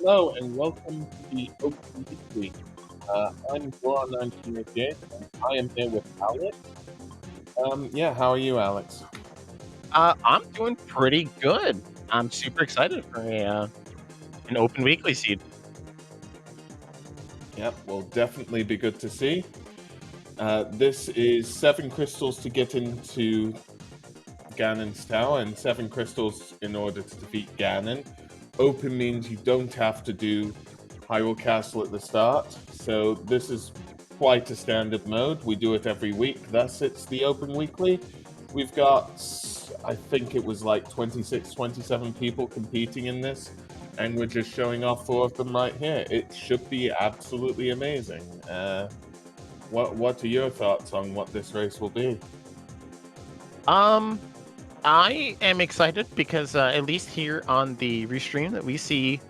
Hello and welcome to the Open Weekly. I'm Goron1988 and I am here with Alex. Yeah, how are you, Alex? I'm doing pretty good. I'm super excited for an open weekly seed. Yep, will definitely be good to see. This is 7 crystals to get into Ganon's tower and 7 crystals in order to defeat Ganon. Open means you don't have to do Hyrule Castle at the start, so this is quite a standard mode. We do it every week, thus it's the Open Weekly. We've got, I think it was like 26, 27 people competing in this, and we're just showing off 4 of them right here. It should be absolutely amazing. What are your thoughts on what this race will be? Um, I am excited because at least here on the restream that we see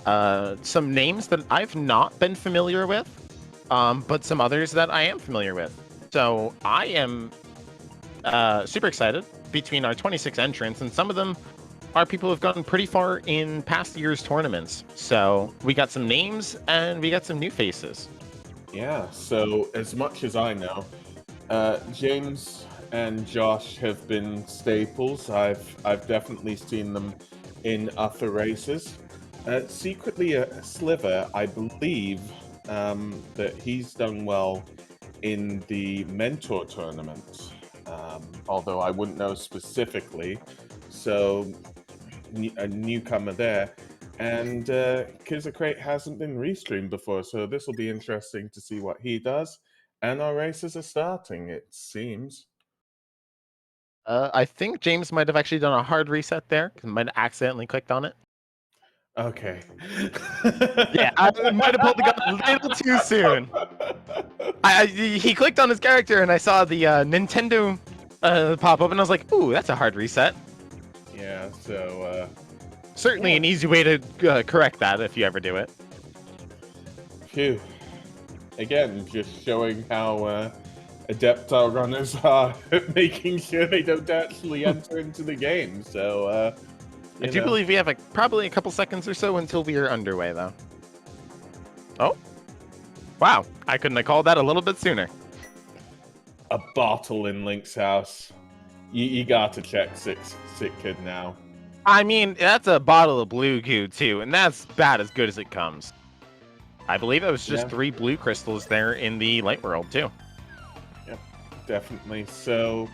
some names that I've not been familiar with, but some others that I am familiar with. So I am super excited between our 26 entrants, and some of them are people who've gotten pretty far in past year's tournaments. So we got some names and we got some new faces. Yeah, so as much as I know, James and Josh have been staples. I've definitely seen them in other races. Secretly, Sliver, I believe that he's done well in the Mentor tournament, although I wouldn't know specifically. So, a newcomer there. And Kizakrait hasn't been restreamed before, so this will be interesting to see what he does. And our races are starting, it seems. I think James might have actually done a hard reset there because might have accidentally clicked on it. Okay. Yeah, I might have pulled the gun a little too soon. He clicked on his character and I saw the Nintendo pop up and I was like, ooh, that's a hard reset. Yeah, so Certainly yeah. an easy way to correct that if you ever do it. Phew. Again, just showing how adept our runners are at making sure they don't actually enter into the game. So, I do believe we have probably a couple seconds or so until we are underway, though. Oh, wow! I couldn't have called that a little bit sooner. A bottle in Link's house. You got to check Sick Kid now. I mean, that's a bottle of blue goo too, and that's about as good as it comes. I believe it was just 3 blue crystals there in the light world too. Yep, definitely. So,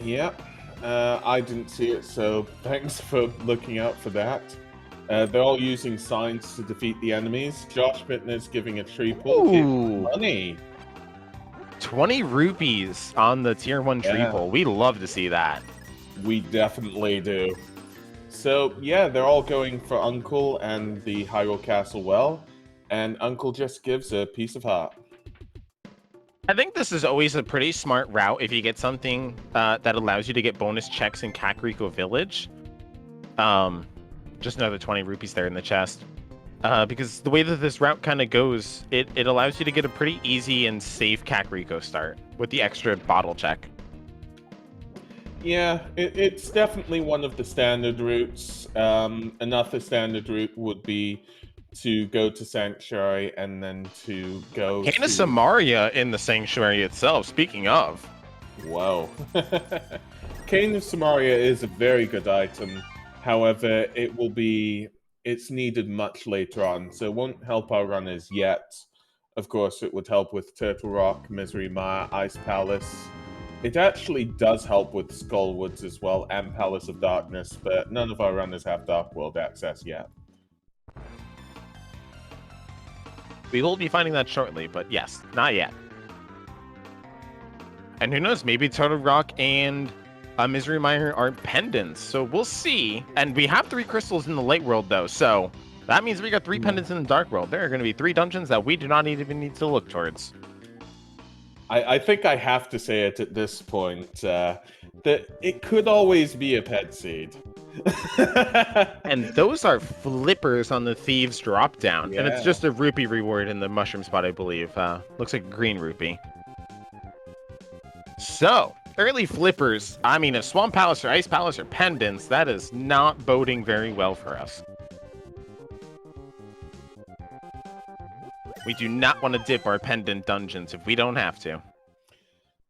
yep, I didn't see it, so thanks for looking out for that. They're all using signs to defeat the enemies. Josh Bittner's giving a tree pull. Money. 20 rupees on the tier 1 tree pull. We love to see that. We definitely do. So, yeah, they're all going for Uncle and the Hyrule Castle well, and Uncle just gives a piece of heart. I think this is always a pretty smart route if you get something that allows you to get bonus checks in Kakariko Village. Just another 20 rupees there in the chest. Because the way that this route kind of goes, it allows you to get a pretty easy and safe Kakariko start with the extra bottle check. Yeah, it's definitely one of the standard routes. Another standard route would be to go to Sanctuary and then to go to Samaria in the Sanctuary itself, speaking of. Whoa. Cane of Samaria is a very good item. However, it's needed much later on, so it won't help our runners yet. Of course, it would help with Turtle Rock, Misery Mire, Ice Palace. It actually does help with Skullwoods as well, and Palace of Darkness, but none of our runners have Dark World access yet. We will be finding that shortly, but yes, not yet. And who knows, maybe Turtle Rock and Misery Mire are pendants, so we'll see. And we have 3 crystals in the light world, though, so that means we got 3 pendants in the dark world. There are going to be 3 dungeons that we do not even need to look towards. I think I have to say it at this point, that it could always be a pet seed. And those are flippers on the Thieves drop down. Yeah. And it's just a rupee reward in the mushroom spot, I believe. Looks like a green rupee. So, early flippers. I mean, if Swamp Palace or Ice Palace are pendants, that is not boding very well for us. We do not want to dip our pendant dungeons if we don't have to.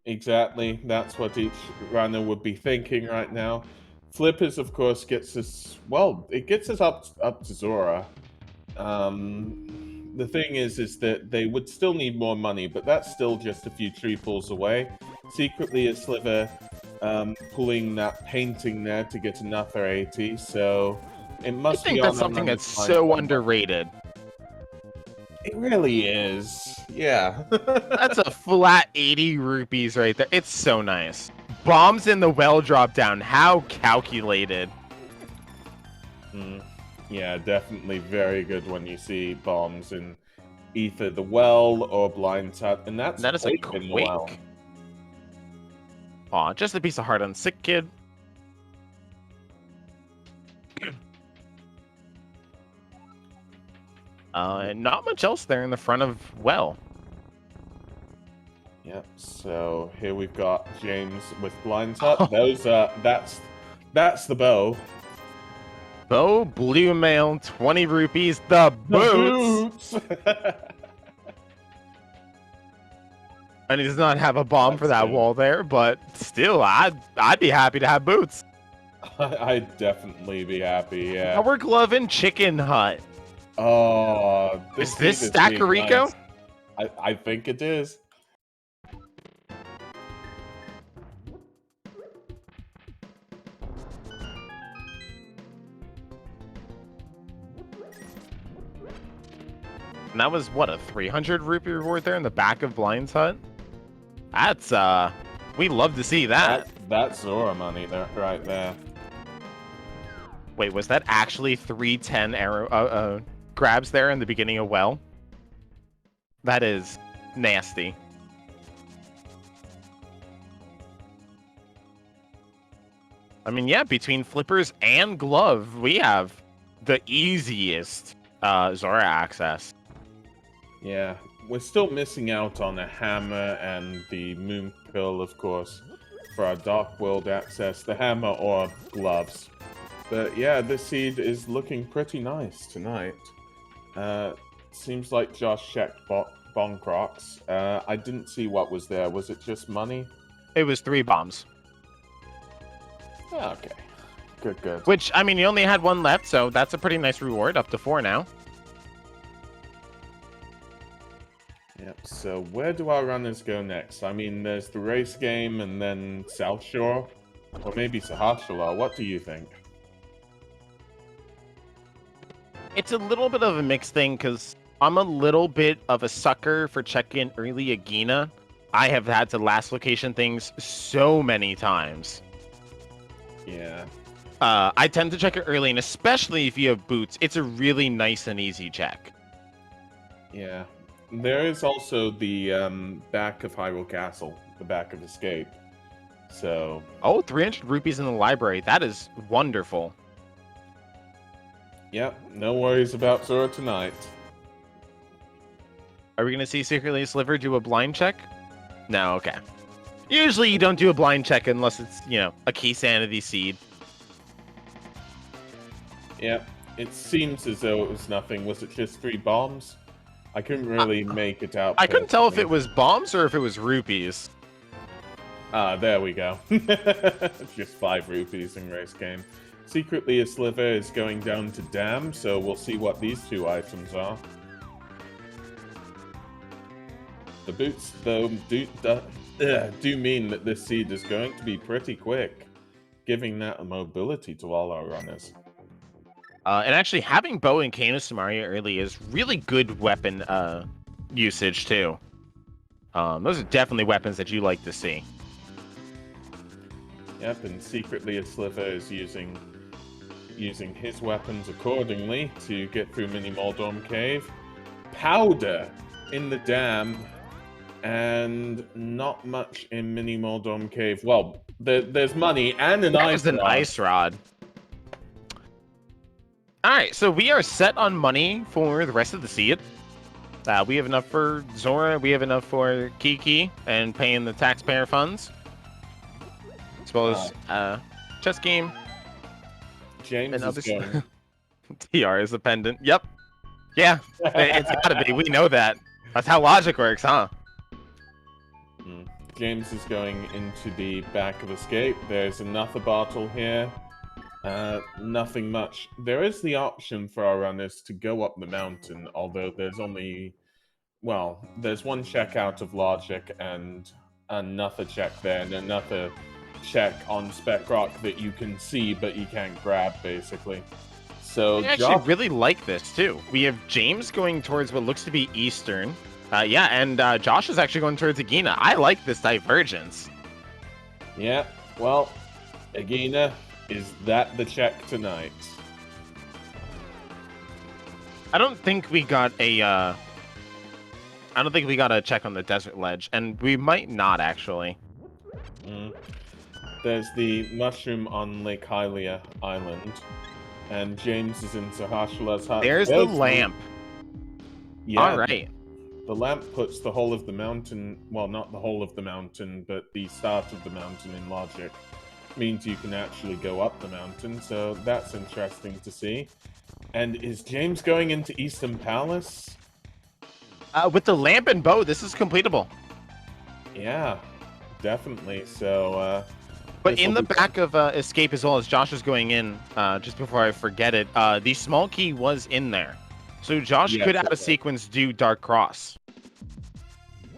Exactly. That's what each runner would be thinking right now. Flippers, of course, gets us... Well, it gets us up to Zora. The thing is that they would still need more money, but that's still just a few tree pulls away. Secretly, a Sliver pulling that painting there to get another 80, so it must be I think on that's something runner's that's mind so somewhat. underrated. It really is. Yeah. That's a flat 80 rupees right there. It's so nice. Bombs in the well drop down. How calculated. Yeah, definitely very good when you see bombs in either the well or blind hut, and that's That is a Quake in the well. Quake. Aw, just a piece of heart on Sick Kid. And not much else there in the front of well. Yep. So here we've got James with blind hut. Those that's the bow. Bow, blue mail, 20 rupees, the boots. And he does not have a bomb for that wall there, but still, I'd be happy to have boots. I'd definitely be happy, yeah. Power glove and chicken hut. Oh, Is this Stackerico? Nice. I think it is. And that was, what, a 300 rupee reward there in the back of Blind's hut? That's, we love to see that. That's Zora money there, right there. Wait, was that actually 310 arrow, grabs there in the beginning of well? That is nasty. I mean, yeah, between flippers and glove, we have the easiest Zora access. Yeah, we're still missing out on a hammer and the moon pill, of course, for our Dark World access, the hammer or gloves. But yeah, this seed is looking pretty nice tonight. Seems like Josh checked Bon Crocs. I didn't see what was there. Was it just money? It was 3 bombs. Okay. Good. Which, I mean, you only had 1 left, so that's a pretty nice reward, up to 4 now. Yep, so where do our runners go next? I mean, there's the race game and then South Shore, or maybe Sahashala. What do you think? It's a little bit of a mixed thing, because I'm a little bit of a sucker for checking early Agina. I have had to last location things so many times. Yeah. I tend to check it early, and especially if you have boots, it's a really nice and easy check. Yeah. There is also the back of Hyrule Castle, the back of Escape. So... Oh, 300 rupees in the library. That is wonderful. Yep, no worries about Zora tonight. Are we going to see Secretly Sliver do a blind check? No, okay. Usually you don't do a blind check unless it's, you know, a key sanity seed. Yep, it seems as though it was nothing. Was it just 3 bombs? I couldn't really make it out. I couldn't tell if it was bombs or if it was rupees. There we go. Just 5 rupees in race game. Secretly, a Sliver is going down to Dam, so we'll see what these 2 items are. The boots, though, do mean that this seed is going to be pretty quick, giving that a mobility to all our runners. And actually, having Bow and Kano Samaria early is really good weapon usage, too. Those are definitely weapons that you like to see. Yep, and secretly a Sliver is using his weapons accordingly to get through Mini Moldorm Cave. Powder in the dam, and not much in Mini Moldorm Cave. Well, there's money and an ice rod. An ice rod. Alright, so we are set on money for the rest of the seed. We have enough for Zora, we have enough for Kiki, and paying the taxpayer funds. As well as chess game. James and is going. TR is a pendant. Yep. Yeah, it's gotta be. We know that. That's how logic works, huh? James is going into the back of escape. There's another bottle here. Nothing much. There is the option for our runners to go up the mountain, although there's only... Well, there's one check out of logic and another check there, and another check on Spec Rock that you can see, but you can't grab, basically. So, I actually really like this, too. We have James going towards what looks to be Eastern. Yeah, and Josh is actually going towards Agina. I like this divergence. Yeah, well, Agina, is that the check tonight? I don't think we got a... I don't think we got a check on the desert ledge, and we might not, actually. There's the mushroom on Lake Hylia Island, and James is in Sahashala's hut. There's the lamp. Yeah, all right. The lamp puts the whole of the mountain, well, not the whole of the mountain, but the start of the mountain in logic. Means you can actually go up the mountain, so that's interesting to see. And is James going into Eastern Palace? With the lamp and bow, this is completable. Yeah, definitely. So, but in the back of escape as well as Josh is going in, just before I forget it, the small key was in there. So Josh could out of sequence do Dark Cross,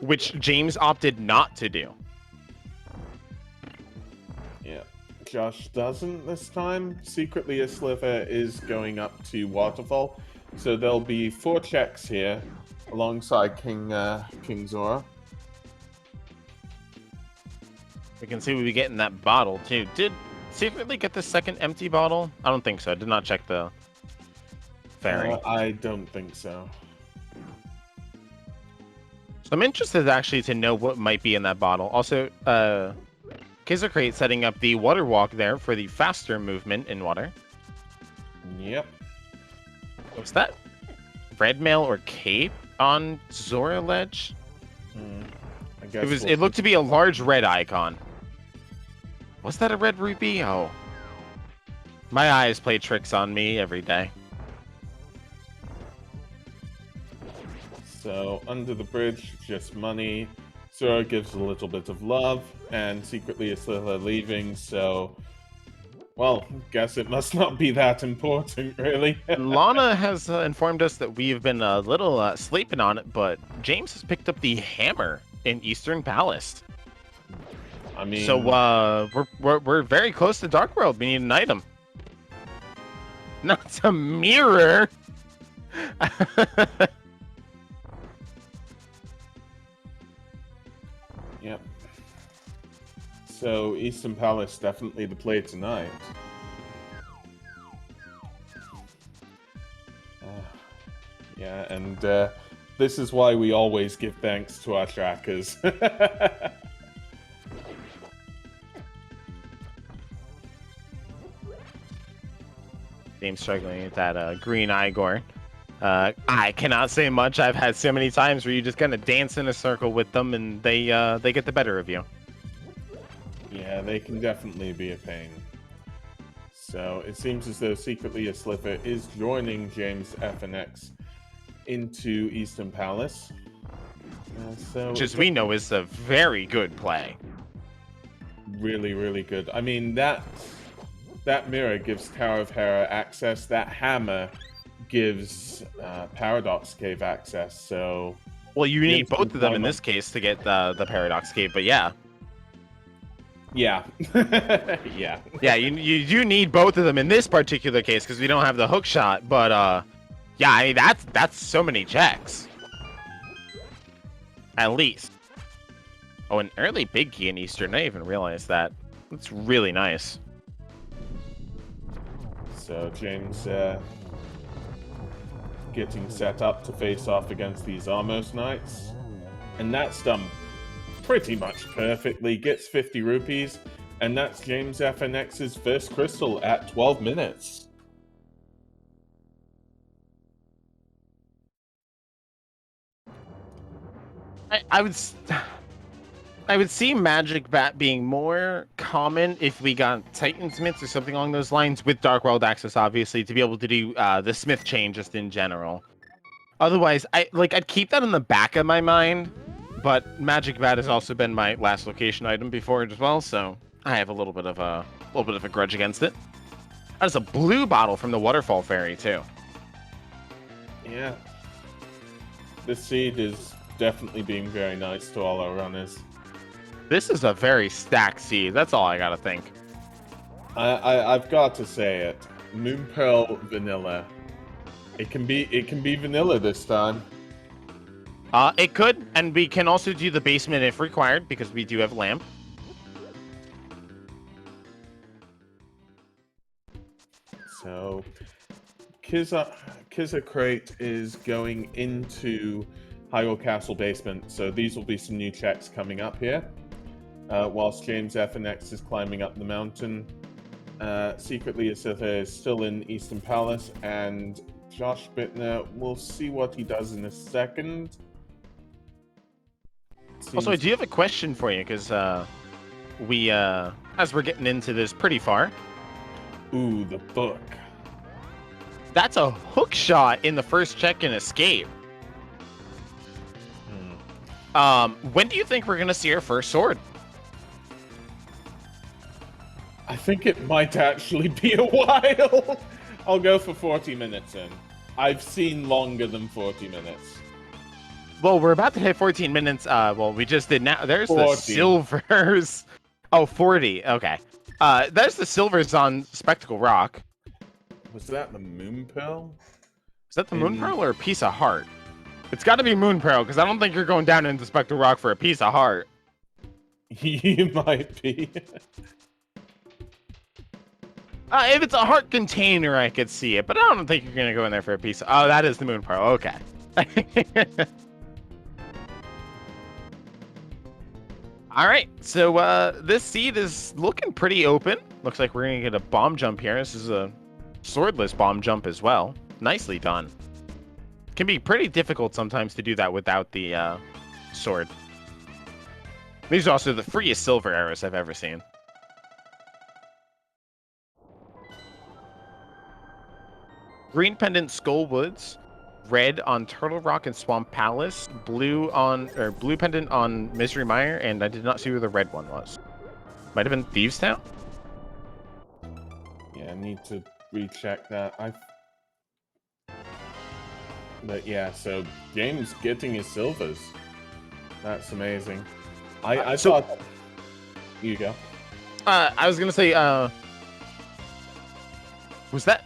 which James opted not to do. Yeah, Josh doesn't this time. Secretly, a sliver is going up to Waterfall. So there'll be 4 checks here alongside King Zora. We can see we get in that bottle too. Did secretly get the second empty bottle? I don't think so. I did not check the ferry. I don't think so. So I'm interested actually to know what might be in that bottle. Also, Kaiser Crate setting up the water walk there for the faster movement in water. Yep. What's that? Red mail or cape on Zora Ledge? I guess It looked to be a large red icon. Was that a red rupee? Oh. My eyes play tricks on me every day. So, under the bridge, just money. Zora gives a little bit of love, and secretly is still leaving, so... Well, guess it must not be that important, really. Lana has informed us that we've been a little sleeping on it, but James has picked up the hammer in Eastern Palace. I mean... So, we're very close to Dark World. We need an item. Not a mirror! Yep. So, Eastern Palace definitely the play tonight. Yeah, and this is why we always give thanks to our trackers. James struggling with that green Igor. I cannot say much. I've had so many times where you just kind of dance in a circle with them and they get the better of you. Yeah, they can definitely be a pain. So it seems as though secretly a Slipper is joining James FNX into Eastern Palace. Which, as we know, is a very good play. Really, really good. I mean, that mirror gives Tower of Hera access. That hammer gives Paradox Cave access. So, well, you need both of them in this case to get the Paradox Cave. But yeah, yeah, yeah, yeah. You need both of them in this particular case because we don't have the hook shot. But yeah, I mean, that's so many checks. At least. Oh, an early big key in Eastern. I didn't even realize that. That's really nice. So James getting set up to face off against these Armos Knights. And that's done pretty much perfectly. Gets 50 rupees. And that's James FNX's first crystal at 12 minutes. I would see Magic Bat being more common if we got Titan Smiths or something along those lines with Dark World access, obviously, to be able to do the Smith chain just in general. Otherwise, I'd keep that in the back of my mind, but Magic Bat has also been my last location item before as well, so I have a little bit of a grudge against it. That is a blue bottle from the Waterfall Fairy too. Yeah. This seed is definitely being very nice to all our runners. This is a very stacked seed. That's all I gotta think. I've got to say it. Moonpearl Vanilla. It can be vanilla this time. It could, and we can also do the basement if required because we do have lamp. So, Kiza Crate is going into Hyrule Castle basement. So these will be some new checks coming up here. Whilst James FNX is climbing up the mountain. Secretly, Asitha is still in Eastern Palace, and Josh Bittner, we'll see what he does in a second. Also, I do have a question for you, because we, as we're getting into this pretty far... Ooh, the book. That's a hook shot in the first check and escape. When do you think we're going to see our first sword? I think it might actually be a while. I'll go for 40 minutes in. I've seen longer than 40 minutes. Well, we're about to hit 14 minutes. Well, we just did now. There's 40. the silvers. Oh, 40. Okay. There's the silvers on Spectacle Rock. Was that the Moon Pearl? Is that the Moon Pearl or a piece of heart? It's got to be Moon Pearl, because I don't think you're going down into Spectacle Rock for a piece of heart. You might be. If it's a heart container, I could see it, but I don't think you're going to go in there for a piece of... Oh, that is the Moon Pearl. Okay. All right, so this seed is looking pretty open. Looks like we're going to get a bomb jump here. This is a swordless bomb jump as well. Nicely done. Can be pretty difficult sometimes to do that without the sword. These are also the freest silver arrows I've ever seen. Green pendant Skull Woods, red on Turtle Rock and Swamp Palace, blue pendant on Misery Mire, and I did not see where the red one was. Might have been Thieves Town? Yeah, I need to recheck that. But yeah, so James getting his silvers. That's amazing. I thought... You go. I was gonna say, was that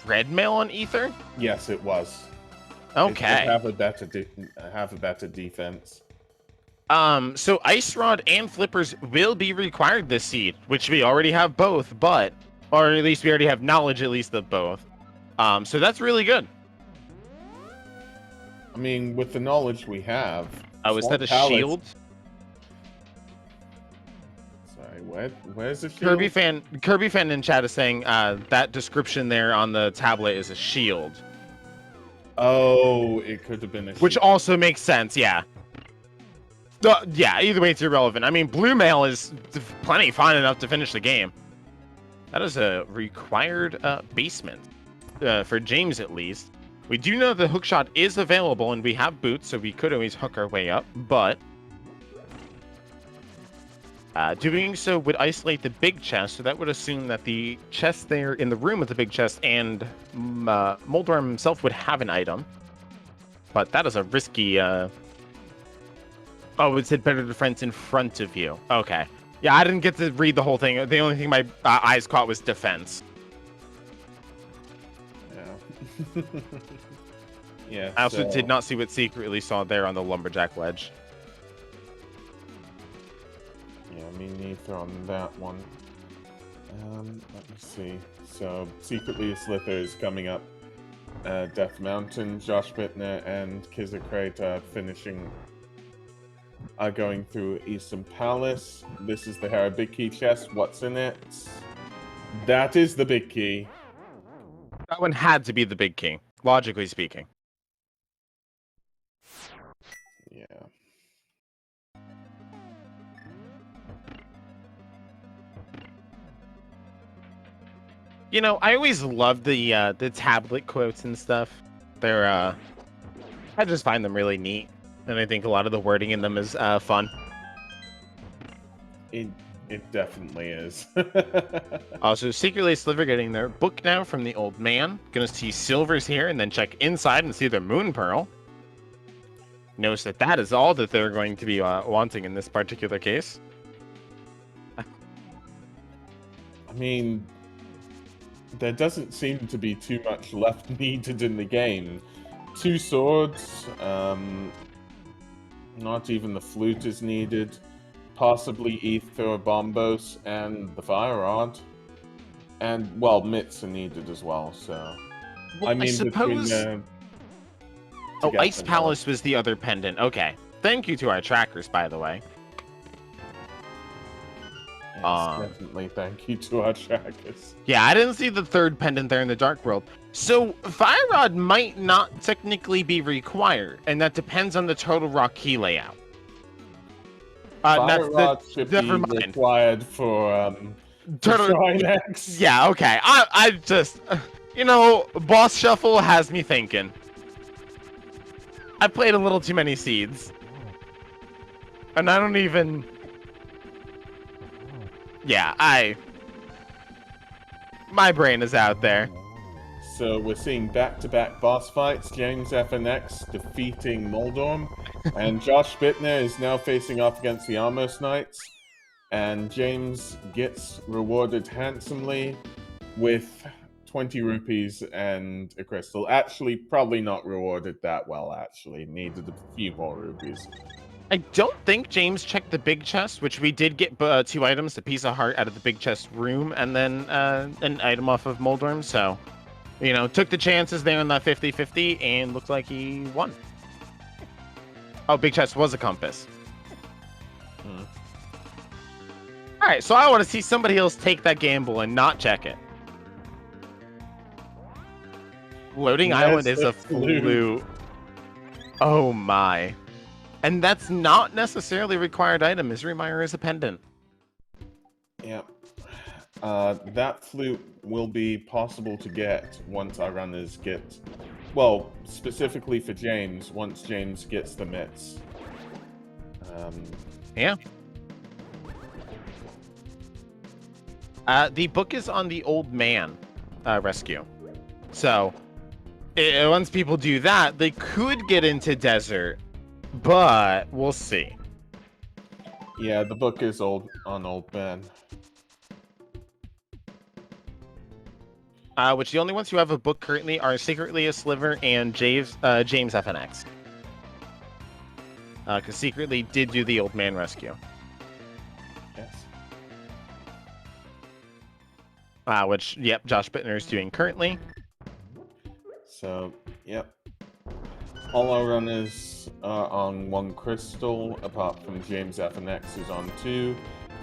red mail on Ether? Yes, it was. Okay. It have a better defense. So Ice Rod and Flippers will be required this seed, which we already have both, but, or at least we already have knowledge at least of both. So that's really good. I mean, with the knowledge we have... Is that a shield? Sorry, where's the shield? Kirby fan in chat is saying that description there on the tablet is a shield. Oh, it could have been a shield. Which also makes sense, yeah. Yeah, either way it's irrelevant. I mean, blue mail is plenty fine enough to finish the game. That is a required basement, for James at least. We do know the hookshot is available, and we have boots, so we could always hook our way up, but... doing so would isolate the big chest, so that would assume that the chest there in the room with the big chest and Moldorm himself would have an item. But that is a risky... Oh, it said better defense in front of you. Okay. Yeah, I didn't get to read the whole thing. The only thing my eyes caught was defense. Yeah. Yeah. I also did not see what secretly saw there on the lumberjack ledge. Yeah, me neither on that one. Let me see. So, secretly Slither is coming up Death Mountain. Josh Bittner and Kizakrait finishing... going through Eastern Palace. This is the Hera Big Key chest. What's in it? That is the big key. That one had to be the big key, logically speaking. Yeah. You know, I always love the tablet quotes and stuff. They're I just find them really neat, and I think a lot of the wording in them is fun. It definitely is. Also, secretly Sliver getting their book now from the old man. Gonna see Silver's here, and then check inside and see their moon pearl. Notice that that is all that they're going to be wanting in this particular case. I mean, there doesn't seem to be too much left needed in the game. 2 swords, not even the flute is needed. Possibly Ether or Bombos and the Fire Rod. And, well, mitts are needed as well, so... Well, I mean, I suppose... between Oh, Ice Palace was the other pendant. Okay. Thank you to our trackers, by the way. Yes, definitely thank you to our trackers. Yeah, I didn't see the third pendant there in the Dark World. So, Fire Rod might not technically be required, and that depends on the total rock key layout. Fire Rod should be required for Shrine X. Yeah, okay. I just, you know, Boss Shuffle has me thinking. I played a little too many seeds. And I don't even... Yeah, my brain is out there. So we're seeing back-to-back boss fights. James FNX defeating Moldorm. And Josh Bittner is now facing off against the Amos Knights. And James gets rewarded handsomely with 20 rupees and a crystal. Actually, probably not rewarded that well, actually. Needed a few more rupees. I don't think James checked the big chest, which we did get 2 items, a piece of heart out of the big chest room, and then an item off of Moldorm, so, you know, took the chances there on that 50-50, and looked like he won. Oh, big chest was a compass. Alright, so I want to see somebody else take that gamble and not check it. Floating Island is a flute. Oh my. And that's not necessarily a required item. Misery Mire is a pendant. Yeah. That flute will be possible to get once our runners get... Well, specifically for James, once James gets the mitts. Yeah. The book is on the old man rescue. So, once people do that, they could get into desert, but we'll see. Yeah, the book is on old man. Which the only ones who have a book currently are Secretly a Sliver and James FNX. Because Secretly did do the old man rescue. Yes. Which, yep, Josh Bittner is doing currently. So, yep. All our runners are on 1 crystal, apart from James FNX, who's on 2.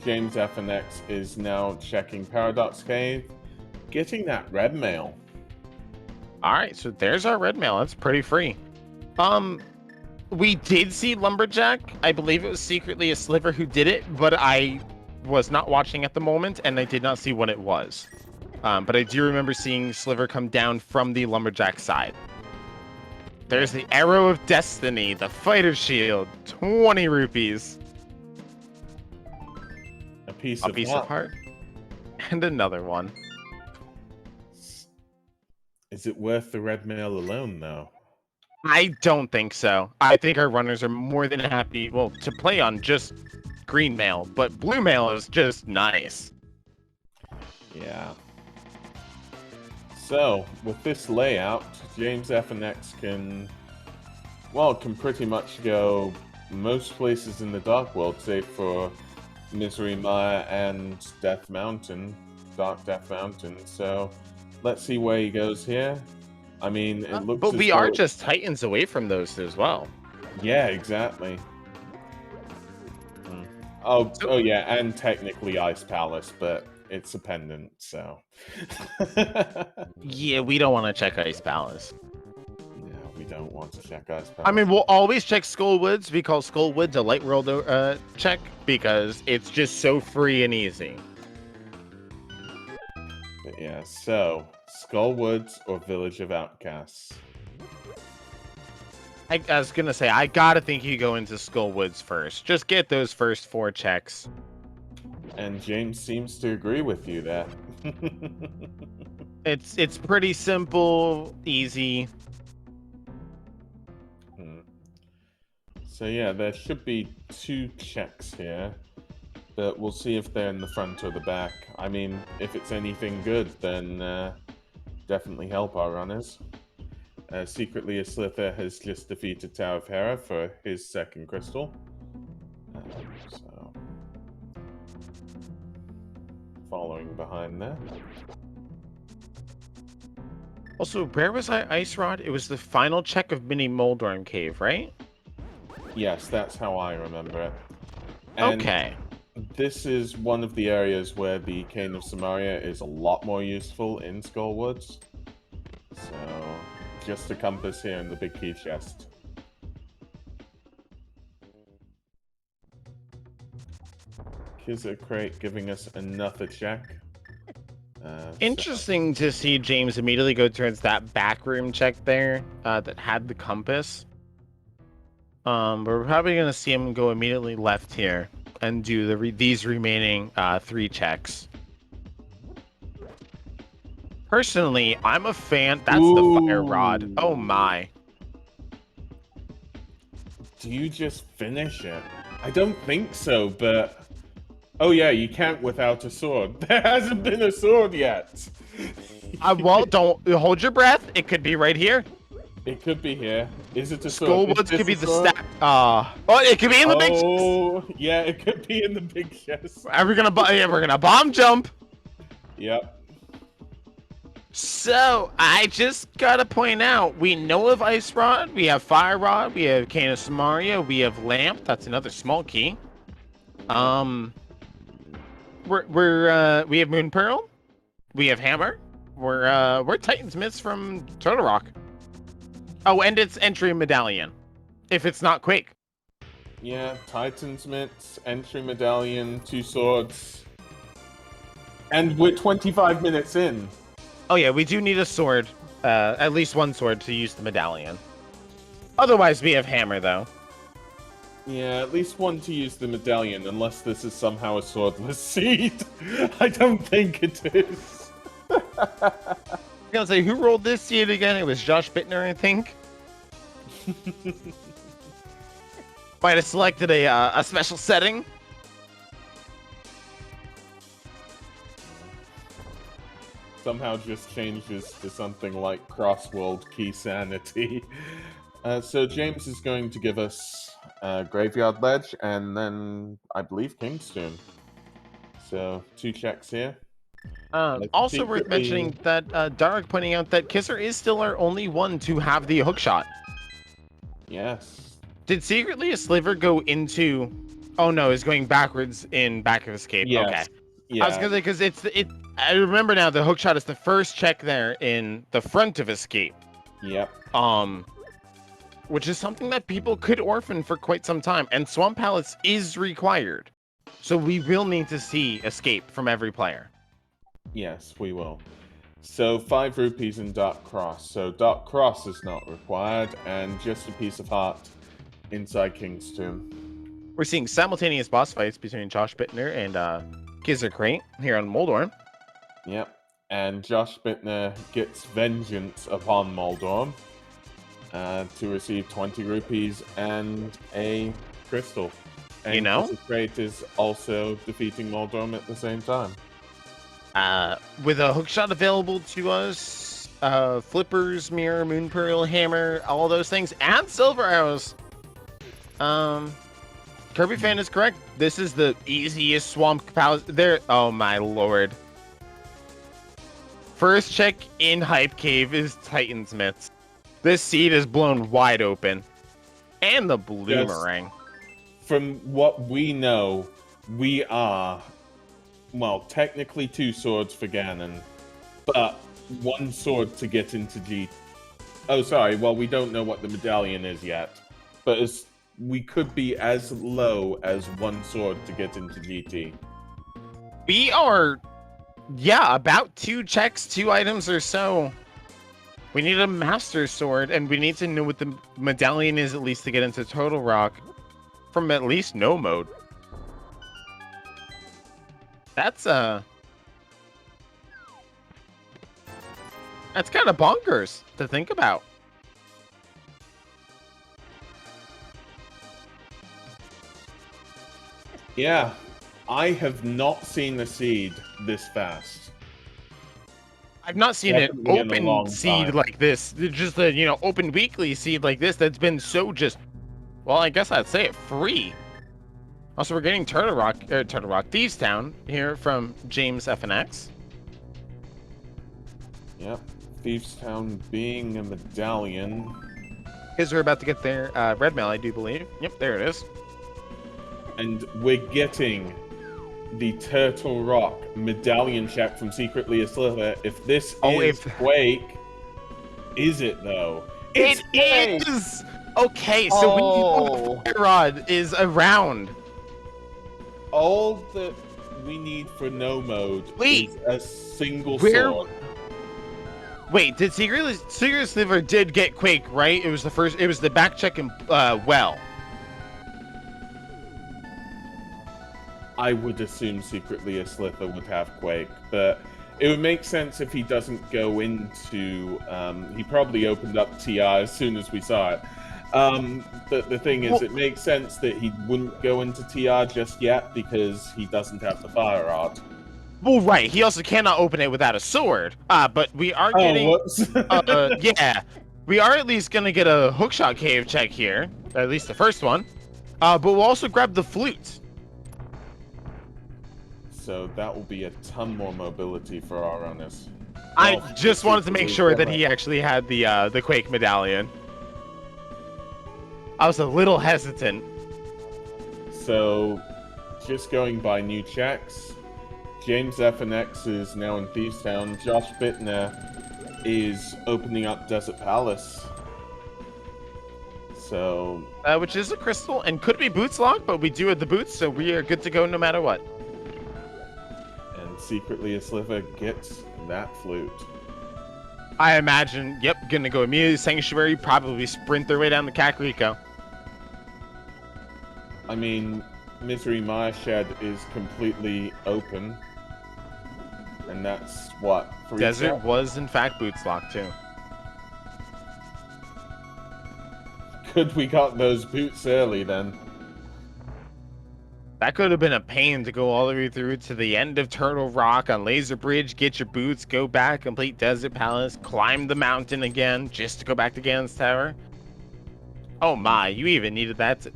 James FNX is now checking Paradox Cave, getting that red mail. Alright, so there's our red mail. That's pretty free. We did see Lumberjack. I believe it was Secretly a Sliver who did it, but I was not watching at the moment, and I did not see what it was. But I do remember seeing Sliver come down from the Lumberjack side. There's the Arrow of Destiny, the Fighter Shield, 20 rupees. A piece of heart. And another one. Is it worth the red mail alone, though? I don't think so. I think our runners are more than happy, well, to play on just green mail, but blue mail is just nice. Yeah. So, with this layout, James FNX can pretty much go most places in the Dark World, save for Misery Mire and Death Mountain, Dark Death Mountain. So, let's see where he goes here. I mean, it looks but we are just Titans away from those as well. Yeah, exactly. Oh yeah, and technically Ice Palace, but it's a pendant, so... Yeah, we don't want to check Ice Palace. Yeah, we don't want to check Ice Palace. I mean, we'll always check Skullwoods. We call Skullwoods a Light World check because it's just so free and easy. But yeah, so... Skullwoods or Village of Outcasts? I was gonna say, I gotta think you go into Skullwoods first. Just get those first 4 checks. And James seems to agree with you there. It's pretty simple, easy. So yeah, there should be 2 checks here, but we'll see if they're in the front or the back. I mean, if it's anything good, then definitely help our runners. Secretly, a Slither has just defeated Tower of Hera for his 2nd crystal. So, following behind there. Also, where was Ice Rod? It was the final check of Mini Moldorm Cave, right? Yes, that's how I remember it. And okay. This is one of the areas where the Cane of Samaria is a lot more useful in Skullwoods. So, just a compass here in the big key chest. Kizzer Crate giving us another check. Interesting to see James immediately go towards that back room check there that had the compass. But we're probably going to see him go immediately left here and do these remaining 3 checks. Personally, I'm a fan. That's the fire rod. Oh my. Do you just finish it? I don't think so, but... Oh yeah, you can't without a sword. There hasn't been a sword yet. Well, don't hold your breath. It could be right here. It could be here. Is it a sword? Skullwoods could be the stack. Oh, it could be in the big chest. Oh, yeah, it could be in the big chest. We're gonna bomb jump. Yep. So I just gotta point out, we know of Ice Rod, we have Fire Rod, we have Cane of Samaria, we have Lamp. That's another small key. We have Moon Pearl, we have Hammer. We're Titan's Myths from Turtle Rock. Oh, and it's entry medallion, if it's not Quake. Yeah, Titan's Mitts, entry medallion, 2 swords. And we're 25 minutes in. Oh yeah, we do need a sword, at least 1 sword to use the medallion. Otherwise, we have Hammer, though. Yeah, at least 1 to use the medallion, unless this is somehow a swordless seed. I don't think it is. I'm gonna say, who rolled this seed again? It was Josh Bittner, I think. Might have selected a special setting. Somehow just changes to something like Crossworld Key Sanity. So James is going to give us Graveyard Ledge, and then, I believe, Kingstone. So, 2 checks here. Also worth mentioning that Dark pointing out that Kisser is still our only one to have the hookshot. Yes. Did secretly a sliver go into... Oh no, it's going backwards in back of escape. Yes. Okay. Yeah. I was gonna say, because I remember now the hookshot is the first check there in the front of escape. Yep. Which is something that people could orphan for quite some time, and Swamp Palace is required. So we will need to see escape from every player. Yes, we will. So 5 rupees in Dark Cross. So Dark Cross is not required, and just a piece of heart inside King's Tomb. We're seeing simultaneous boss fights between Josh Bittner and Kizzer Crate here on Moldorm. Yep. And Josh Bittner gets vengeance upon Moldorm to receive 20 rupees and a crystal. And you know? Kizzer Crate is also defeating Moldorm at the same time. With a hookshot available to us, flippers, mirror, moon pearl, hammer, all those things, and silver arrows. Kirby fan is correct. This is the easiest swamp palace there. Oh my lord. First check in Hype Cave is Titan's Myths. This seed is blown wide open. And the bloomerang. From what we know, we are, well, technically 2 swords for Ganon, but 1 sword to get into G. Oh, sorry. Well, we don't know what the medallion is yet, but we could be as low as 1 sword to get into GT. We are, yeah, about 2 checks, 2 items or so We need a Master Sword, and we need to know what the medallion is at least to get into Turtle Rock from at least no mode. That's kind of bonkers to think about. Yeah, I have not seen a seed this fast. I've not seen an Definitely in a open long seed time. like this. Just a, open weekly seed like this that's been so just, well, I guess I'd say it free. Also, we're getting Turtle Rock, Thieves Town here from James FNX. Yep, Thieves Town being a medallion. Because we're about to get their red mail, I do believe. Yep, there it is. And we're getting the Turtle Rock medallion check from Secretly a Slither. If this is Quake, is it though? It is! Okay, so we know the Fire Rod is around. All that we need for no mode is a single sword. Wait, did Secretly Sliver did get Quake, right? It was the back check and well. I would assume Secretly a Slither would have Quake, but it would make sense if he doesn't go into... he probably opened up TR as soon as we saw it. But the thing is, it makes sense that he wouldn't go into TR just yet because he doesn't have the Fire Rod. Well, right. He also cannot open it without a sword. But we are getting... yeah. We are at least going to get a hookshot cave check here. At least the first one. But we'll also grab the flute. So that will be a ton more mobility for our runners. I just wanted to make sure that he actually had the Quake medallion. I was a little hesitant. So, just going by new checks, James FNX is now in Thieves Town. Josh Bittner is opening up Desert Palace. So... which is a crystal and could be boots lock, but we do have the boots, so we are good to go no matter what. And Secretly a Sliver gets that flute. I imagine, yep, gonna go immediately Sanctuary, probably sprint their way down to Kakariko. I mean, Misery Maya Shed is completely open. And that's what? Desert was in fact boots lock too. Good we got those boots early then. That could have been a pain to go all the way through to the end of Turtle Rock on Laser Bridge, get your boots, go back, complete Desert Palace, climb the mountain again, just to go back to Ganon's Tower. Oh my, you even needed that.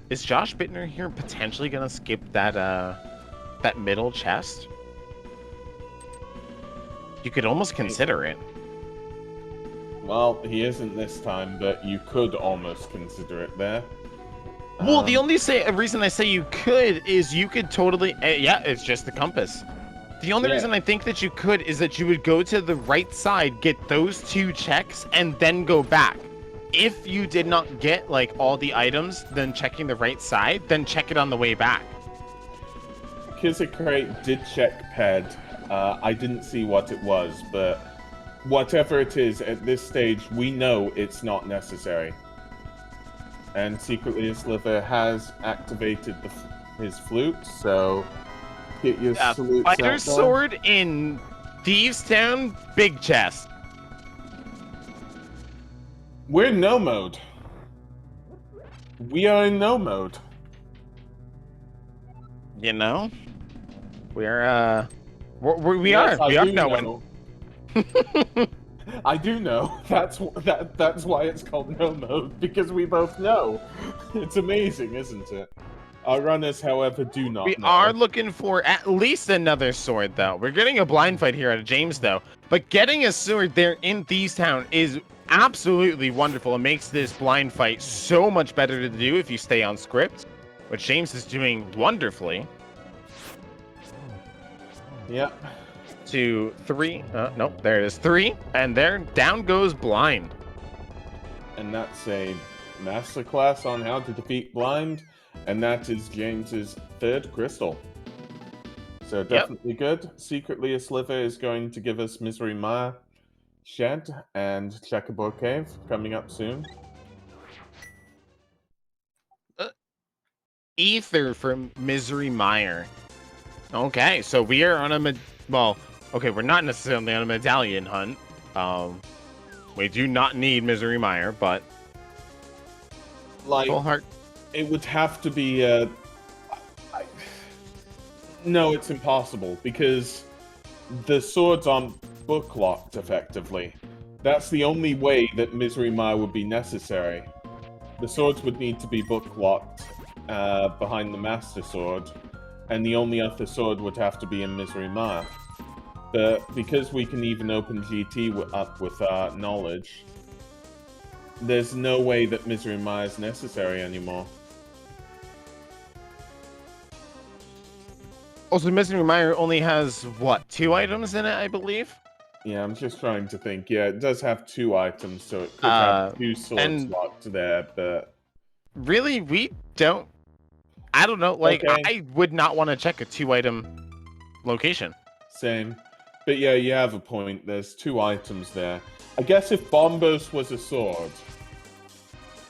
Is Josh Bittner here potentially gonna skip that that middle chest? You could almost consider it. Well, he isn't this time, but you could almost consider it there. Well, the only reason I say you could is you could totally... yeah, it's just the compass. The only reason I think that you could is that you would go to the right side, get those two checks, and then go back. If you did not get, like, all the items, then checking the right side, then check it on the way back. Kizikray did check Ped. I didn't see what it was, but whatever it is, at this stage, we know it's not necessary. And Secretly a Sliver has activated his flute, so get your salutes out Fighter sword in Thieves Town, big chest. We're in no mode. We are in no mode. You know? We are no one. I do know. That's why it's called no mode, because we both know. It's amazing, isn't it? Our runners, however, do not know. We are looking for at least another sword, though. We're getting a blind fight here out of James, though. But getting a sword there in Thieves Town is absolutely wonderful. It makes this blind fight so much better to do if you stay on script, which James is doing wonderfully. Yep. 2, 3. Nope, there it is. 3, and there, down goes blind. And that's a masterclass on how to defeat blind, and that is James's third crystal. So definitely good. Secretly a Sliver is going to give us Misery Maya. Shed and Checkerboard Cave coming up soon. Ether from Misery Mire. Okay, so we are on a well, okay, we're not necessarily on a medallion hunt. We do not need Misery Mire, but Like, full heart. it would have to be no, it's impossible because the swords aren't book locked effectively. That's the only way that Misery Mire would be necessary. The swords would need to be book locked behind the Master Sword, and the only other sword would have to be in Misery Mire. But because we can even open GT up with our knowledge, there's no way that Misery Mire is necessary anymore. Also, Misery Mire only has, what, 2 items in it, I believe? Yeah, I'm just trying to think. Yeah, it does have 2 items, so it could have 2 swords and locked there, but... Really, we don't... I don't know, like, Okay. I would not want to check a 2-item location. Same. But yeah, you have a point. There's 2 items there. I guess if Bombos was a sword,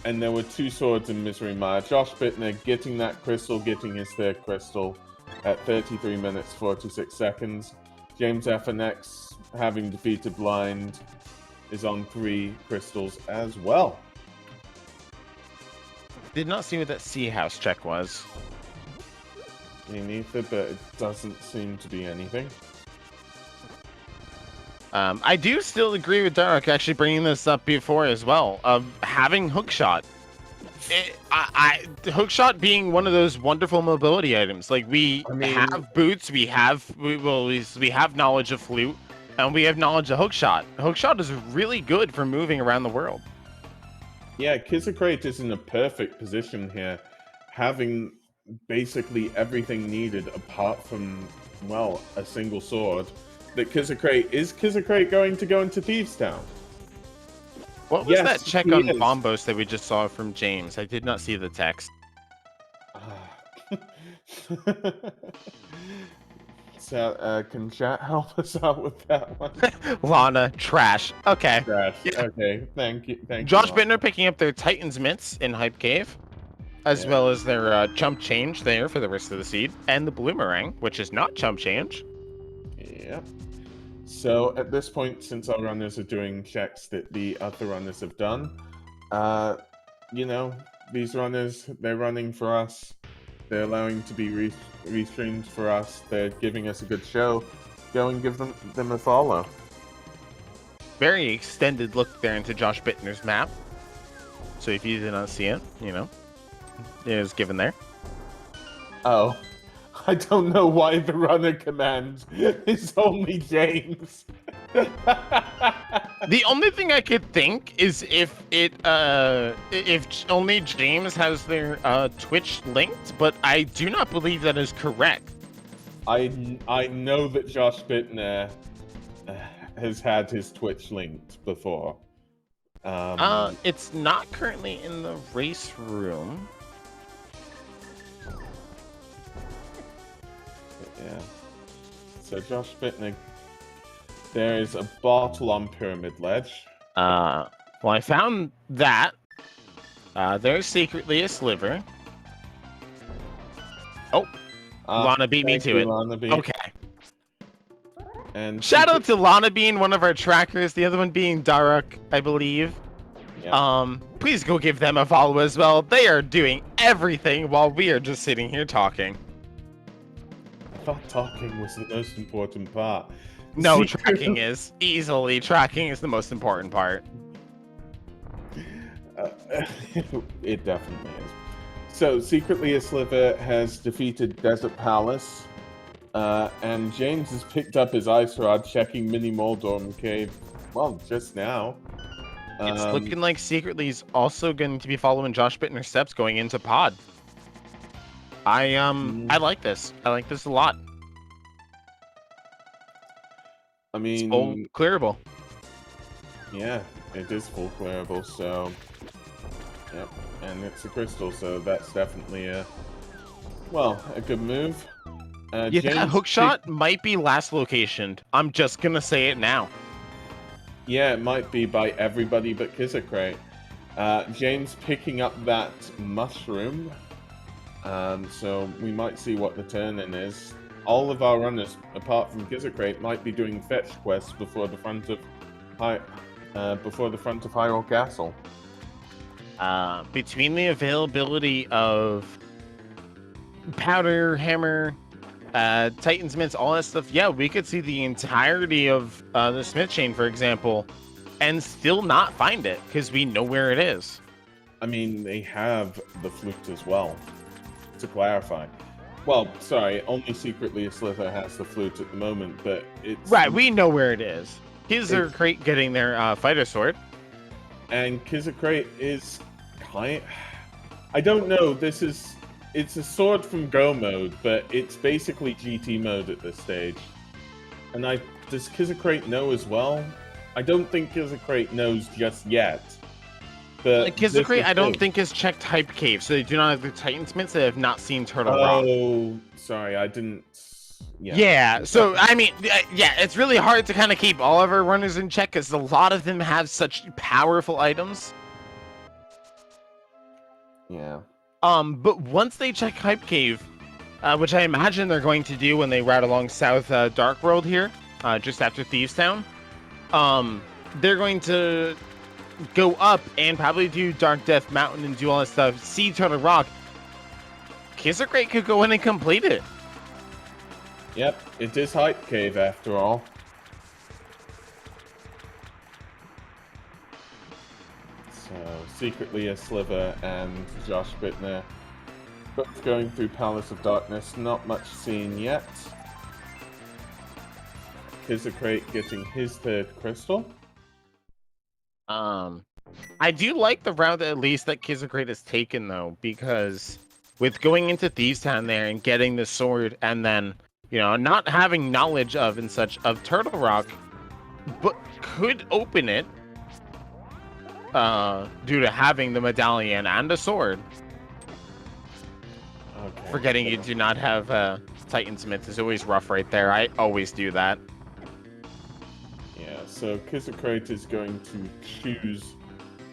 and there were 2 swords in Misery Mire, Josh Bittner getting that crystal, getting his 3rd crystal at 33 minutes 46 seconds. James FNX, having defeated Blind, is on 3 crystals as well. Did not see what that Sea House check was. Me neither, but it doesn't seem to be anything. I do still agree with Derek actually bringing this up before as well, of having hookshot. Hookshot being one of those wonderful mobility items. Like, we have boots, we have knowledge of flute, and we have knowledge of hookshot. Hookshot is really good for moving around the world. Yeah, Kizikrait is in a perfect position here, having basically everything needed apart from, well, a single sword. That is Kizikrait going to go into Thieves Town? What was that check on Bombos that we just saw from James? I did not see the text. So, can chat help us out with that one? Lana, trash. Okay. Trash. Yeah. Okay, thank you. Josh Bittner picking up their Titan's Mitts in Hype Cave, as well as their chump change there for the rest of the seed, and the Bloomerang, which is not chump change. Yep. So at this point, since our runners are doing checks that the other runners have done, you know, these runners, they're running for us. They're allowing to be restreamed for us. They're giving us a good show. Go and give them a follow. Very extended look there into Josh Bittner's map. So if you did not see it, you know, it is given there. Oh. I don't know why the runner command is only James. The only thing I could think is if only James has their Twitch linked, but I do not believe that is correct. I know that Josh Bittner has had his Twitch linked before. It's not currently in the race room. Yeah. So Josh Bittner, there is a bottle on Pyramid Ledge. Well, I found that. There's secretly a sliver. Oh, Lana beat me to it. Okay. And shout out to Lana being one of our trackers, the other one being Daruk, I believe. Yeah. Please go give them a follow as well. They are doing everything while we are just sitting here talking. I thought talking was the most important part. No, tracking is. Easily, tracking is the most important part. It definitely is. So, Secretly a Sliver has defeated Desert Palace, and James has picked up his Ice Rod, checking Mini Moldorm Cave, well, just now. It's looking like Secretly's also going to be following Josh Bittner's steps going into Pod. I like this. I like this a lot. I mean, it's full clearable. Yeah, it is full clearable, so yep, and it's a crystal, so that's definitely a good move. Yeah, that hookshot might be last locationed. I'm just gonna say it now. Yeah, it might be by everybody but Kizikray. James picking up that mushroom. So we might see what the turn-in is. All of our runners, apart from Kizikray, might be doing fetch quests before the front of Hyrule Castle. Between the availability of powder, hammer, Titan's Mints, all that stuff, yeah, we could see the entirety of the Smith chain, for example, and still not find it because we know where it is. I mean, they have the flute as well, to clarify. Well, sorry, only Secretly a Sliver has the flute at the moment, but it's... Right, we know where it is. Kizikray getting their fighter sword. And Kizikray is kind... I don't know, it's a sword from Go mode, but it's basically GT mode at this stage. And does Kizikray know as well? I don't think Kizikray knows just yet. But Kizikray, I don't think has checked Hype Cave, so they do not have the Titan's Mints. They have not seen Turtle Rock. Oh, sorry, I didn't... Yeah, so, I mean, yeah, it's really hard to kind of keep all of our runners in check, because a lot of them have such powerful items. Yeah. But once they check Hype Cave, which I imagine they're going to do when they route along South Dark World here, just after Thieves Town, they're going to go up and probably do Dark Death Mountain and do all that stuff, see Turtle Rock. Kizikray could go in and complete it. Yep, it is Hype Cave after all. So, Secretly a Sliver and Josh Bittner both going through Palace of Darkness, not much seen yet. Kizikray getting his third crystal. I do like the route at least that Kizikray has taken though, because with going into Thieves Town there and getting the sword and then, you know, not having knowledge of and such of Turtle Rock, but could open it due to having the medallion and a sword. Okay. Forgetting you do not have Titan's Mints is always rough right there. I always do that. Yeah, so Kizikray is going to choose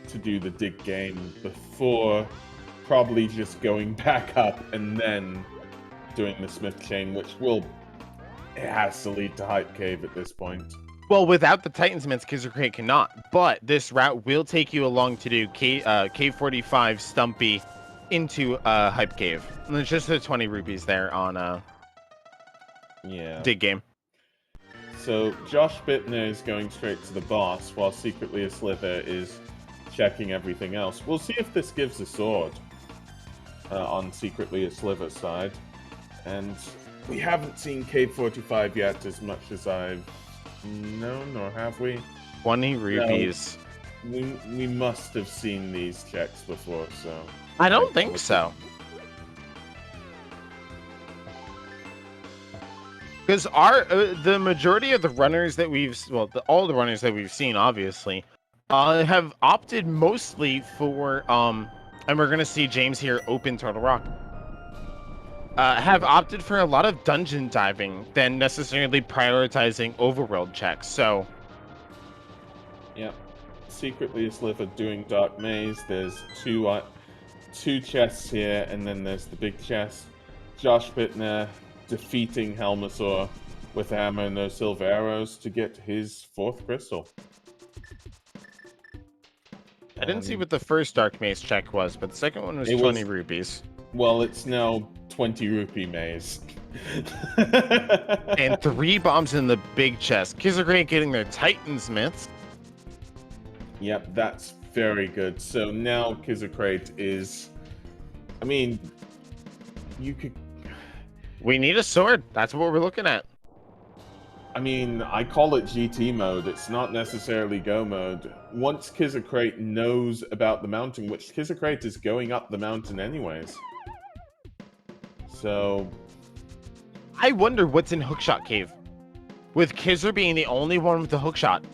to do the dig game before probably just going back up and then doing the Smith chain, which it has to lead to Hype Cave at this point. Well, without the Titan's Mints, Kizikray cannot. But this route will take you along to do Cave 45 Stumpy into Hype Cave. And there's just the 20 rupees there on dig game. So Josh Bittner is going straight to the boss, while Secretly a Sliver is checking everything else. We'll see if this gives a sword on Secretly a Sliver's side. And we haven't seen Cave 45 yet as much as I've known, or have we? 20 rupees. No, we must have seen these checks before, so... I don't think so. Because the majority of the runners that all the runners that we've seen, obviously, have opted mostly for, and we're gonna see James here open Turtle Rock, have opted for a lot of dungeon diving than necessarily prioritizing overworld checks. So, yep, Secretly a Sliver doing Dark Maze. There's two chests here, and then there's the big chest. Josh Bittner defeating Helmasaur with ammo and no silver arrows to get his fourth crystal. I didn't see what the first Dark Maze check was, but the second one was 20 rupees. Well, it's now 20 rupee maze. And 3 bombs in the big chest. Kizikray getting their Titan's Mints. Yep, that's very good. So now Kizikray is... I mean, you could... We need a sword. That's what we're looking at. I mean, I call it GT mode. It's not necessarily Go mode. Once Kizikray knows about the mountain, which Kizikray is going up the mountain anyways. So... I wonder what's in Hookshot Cave. With Kizzer being the only one with the hookshot.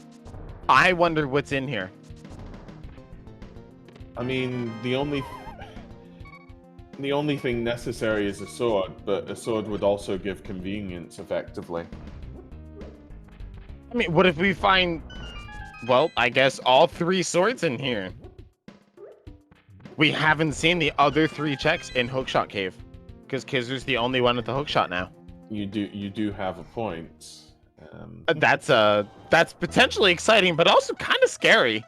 I wonder what's in here. I mean, the only thing necessary is a sword, but a sword would also give convenience, effectively. I mean, what if we find Well, I guess all 3 swords in here. We haven't seen the other 3 checks in Hookshot Cave, because Kizzer's the only one with the hookshot now. You do have a point. That's potentially exciting, but also kind of scary.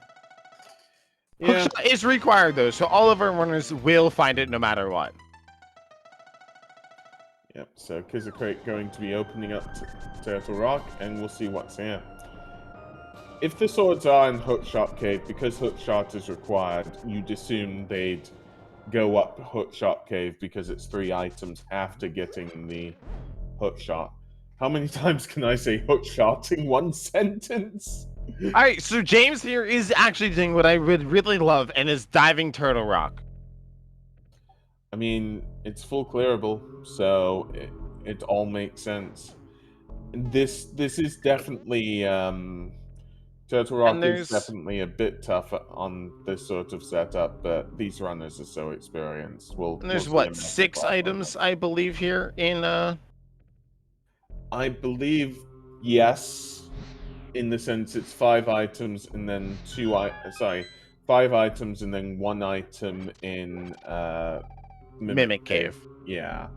Yeah. Hookshot is required though, so all of our runners will find it no matter what. Yep. So Kizikrait going to be opening up Turtle Rock, and we'll see what's here. If the swords are in Hookshot Cave, because Hookshot is required, you'd assume they'd go up Hookshot Cave because it's 3 items after getting the Hookshot. How many times can I say Hookshot in one sentence? Alright, so James here is actually doing what I would really love, and is diving Turtle Rock. I mean, it's full clearable, so it all makes sense. This is definitely Turtle Rock is definitely a bit tough on this sort of setup, but these runners are so experienced. There's what, 6 items, I believe, here in I believe, yes, in the sense it's 5 items and then 5 items and then 1 item in Mimic Cave. Yeah.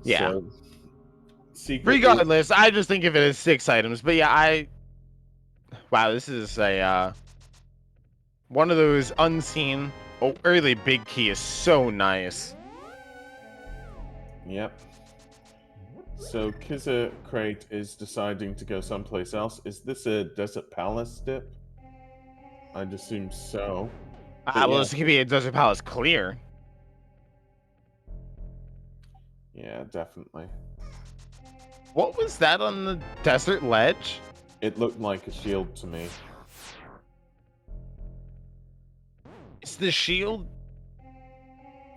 Yeah. So, regardless, I just think of it as 6 items. But yeah, wow, this is a one of those unseen. Oh, early big key is so nice. Yep. So Kizikrait is deciding to go someplace else. Is this a Desert Palace dip? I'd assume so. Well, this could be a Desert Palace clear. Yeah, definitely. What was that on the desert ledge? It looked like a shield to me. Is the shield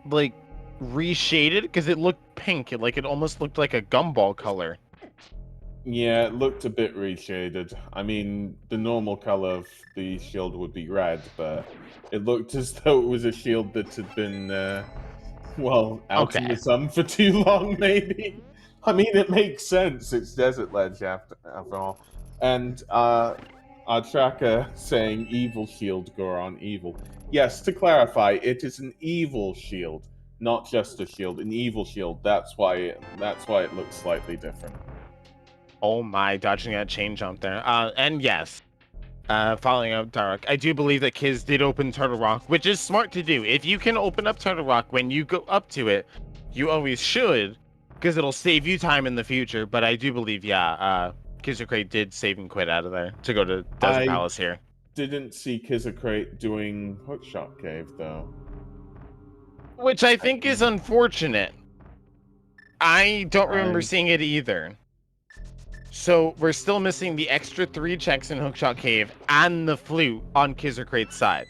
like reshaded? Because it looked pink. It almost looked like a gumball color. Yeah, it looked a bit reshaded. I mean, the normal color of the shield would be red, but it looked as though it was a shield that had been, out in the sun for too long, maybe. I mean, it makes sense. It's Desert Ledge after all. And our tracker saying evil shield, Goron, evil. Yes, to clarify, it is an evil shield, not just a shield. An evil shield. That's why it looks slightly different. Oh my, dodging that chain jump there. And yes, following up Dark, I do believe that Kiz did open Turtle Rock, which is smart to do. If you can open up Turtle Rock when you go up to it, you always should, because it'll save you time in the future. But I do believe, yeah, Kizikrait did save and quit out of there to go to Desert Palace here. Didn't see Kizikrait doing Hookshot Cave, though. Which I think is unfortunate. I don't remember seeing it either. So we're still missing the extra 3 checks in Hookshot Cave and the flute on Kizzikrait's side.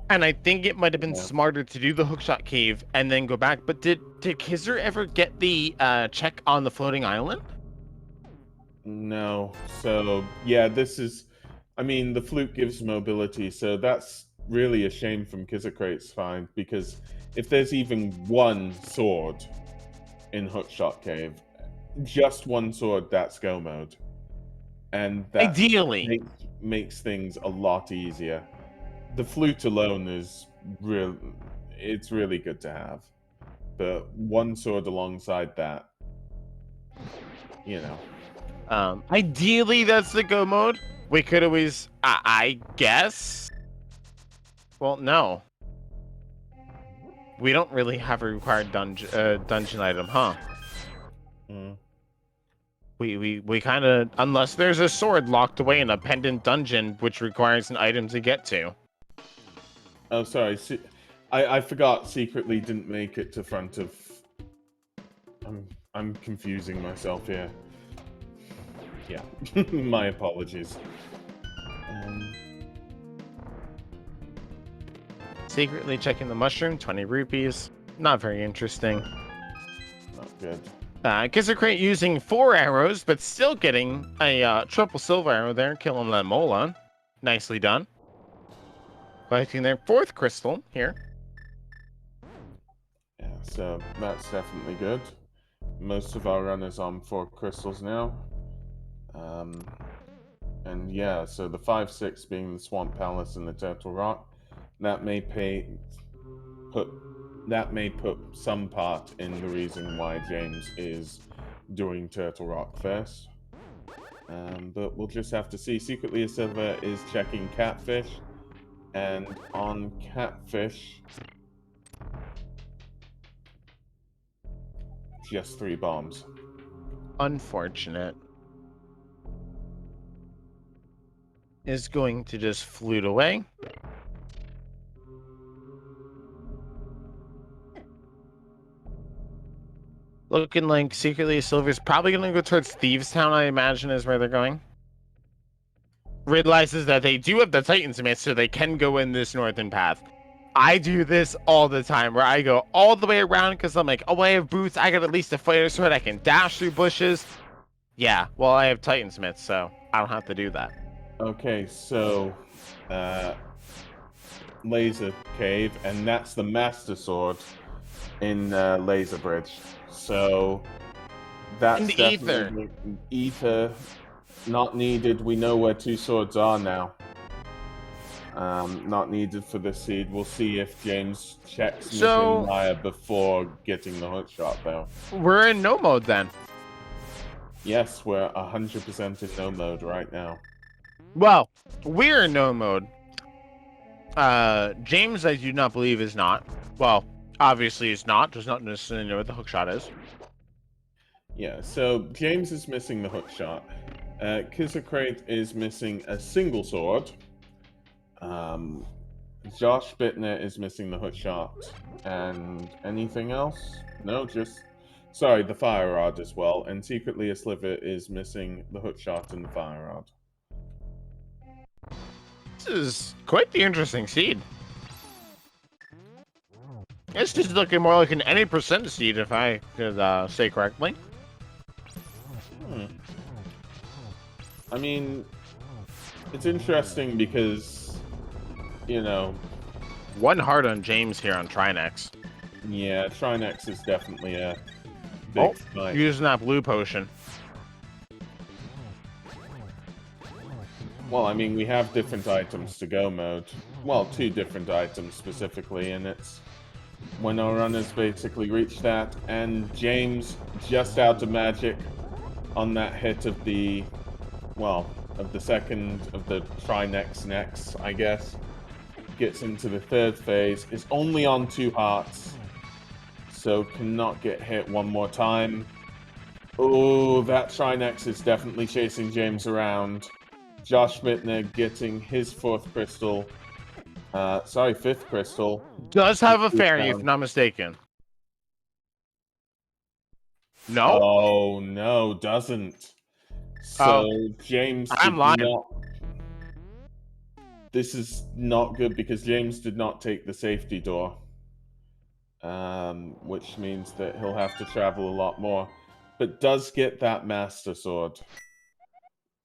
And I think it might have been smarter to do the Hookshot Cave and then go back. But did Kizzer ever get the check on the floating island? No. So, yeah, this is... I mean, the flute gives mobility, so that's really a shame from Kizzikrait's find, because if there's even 1 sword in Hookshot Cave, just 1 sword, that's go mode. And that ideally makes things a lot easier. The flute alone is it's really good to have. But 1 sword alongside that, you know. Ideally, that's the go mode. We could always, I guess. Well, no. We don't really have a required dungeon item, huh? We kind of, unless there's a sword locked away in a pendant dungeon, which requires an item to get to. Oh, sorry. I forgot. Secretly didn't make it to front of. I'm confusing myself here. Yeah, my apologies. Secretly checking the mushroom, 20 rupees. Not very interesting. Not good. Kizikrait using 4 arrows, but still getting a triple silver arrow there, killing that Mola. Nicely done. Collecting their 4th crystal here. Yeah, so that's definitely good. Most of our runners on 4 crystals now. And yeah, so the 5-6 being the Swamp Palace and the Turtle Rock, that may put some part in the reason why James is doing Turtle Rock first. But we'll just have to see. Secretly, a Silver is checking Catfish, and on Catfish, just 3 bombs. Unfortunate. Is going to just flute away. Looking like Secretly Silver's probably going to go towards Thieves Town, I imagine, is where they're going. Realizes that they do have the Titansmith, so they can go in this northern path. I do this all the time, where I go all the way around because I'm like, oh, I have boots. I got at least a fighter sword. I can dash through bushes. Yeah, well, I have Titansmith, so I don't have to do that. Okay, so Laser Cave, and that's the Master Sword in Laser Bridge. So that's And definitely ether not needed. We know where 2 swords are now. Not needed for the seed. We'll see if James checks Maya before getting the hook shot, though. We're in no mode then. Yes, we're 100% in no mode right now. Well, we're in no mode. James, I do not believe, is not. Well, obviously is not. Does not necessarily know what the hook shot is. Yeah, so James is missing the hook shot. Kizzacrate is missing a single sword. Josh Bittner is missing the hook shot. And anything else? No, just... Sorry, the fire rod as well. And Secretly a Sliver is missing the hook shot and the fire rod. This is quite the interesting seed. This is looking more like an any percent seed, if I could say correctly. I mean, it's interesting because, you know... One heart on James here on Trinex. Yeah, Trinex is definitely a big fight. Using that blue potion. Well, I mean, we have different items to go mode. Well, 2 different items specifically, and it's when our runners basically reach that, and James just out of magic on that hit of the, well, of the second of the Trinex, I guess, gets into the 3rd phase, is only on 2 hearts, so cannot get hit one more time. Oh, that Trinex is definitely chasing James around. Josh Bittner getting his 4th crystal. Sorry, 5th crystal. Does have a fairy, if not mistaken. No? Oh, no, doesn't. So, James did not... This is not good because James did not take the safety door. Which means that he'll have to travel a lot more. But does get that Master Sword.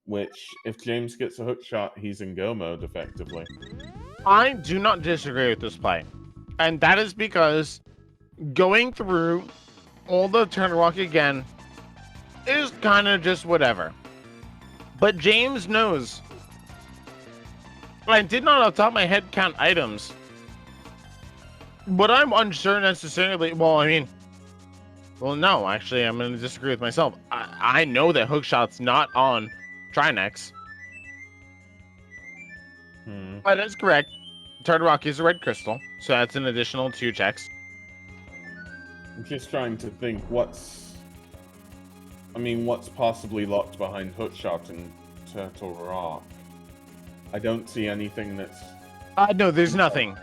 Which, if James gets a hook shot, he's in go mode, effectively. I do not disagree with this play. And that is because going through all the turn walk again is kind of just whatever. But James knows. I did not off the top of my head count items. But I'm unsure necessarily. Well, I mean, well, no, actually, I'm going to disagree with myself. I know that hookshot's not on Trinex. That is correct. Turtle Rock is a red crystal, so that's an additional 2 checks. I'm just trying to think what's possibly locked behind hookshot and Turtle Rock. I don't see anything that's... No, there's nothing.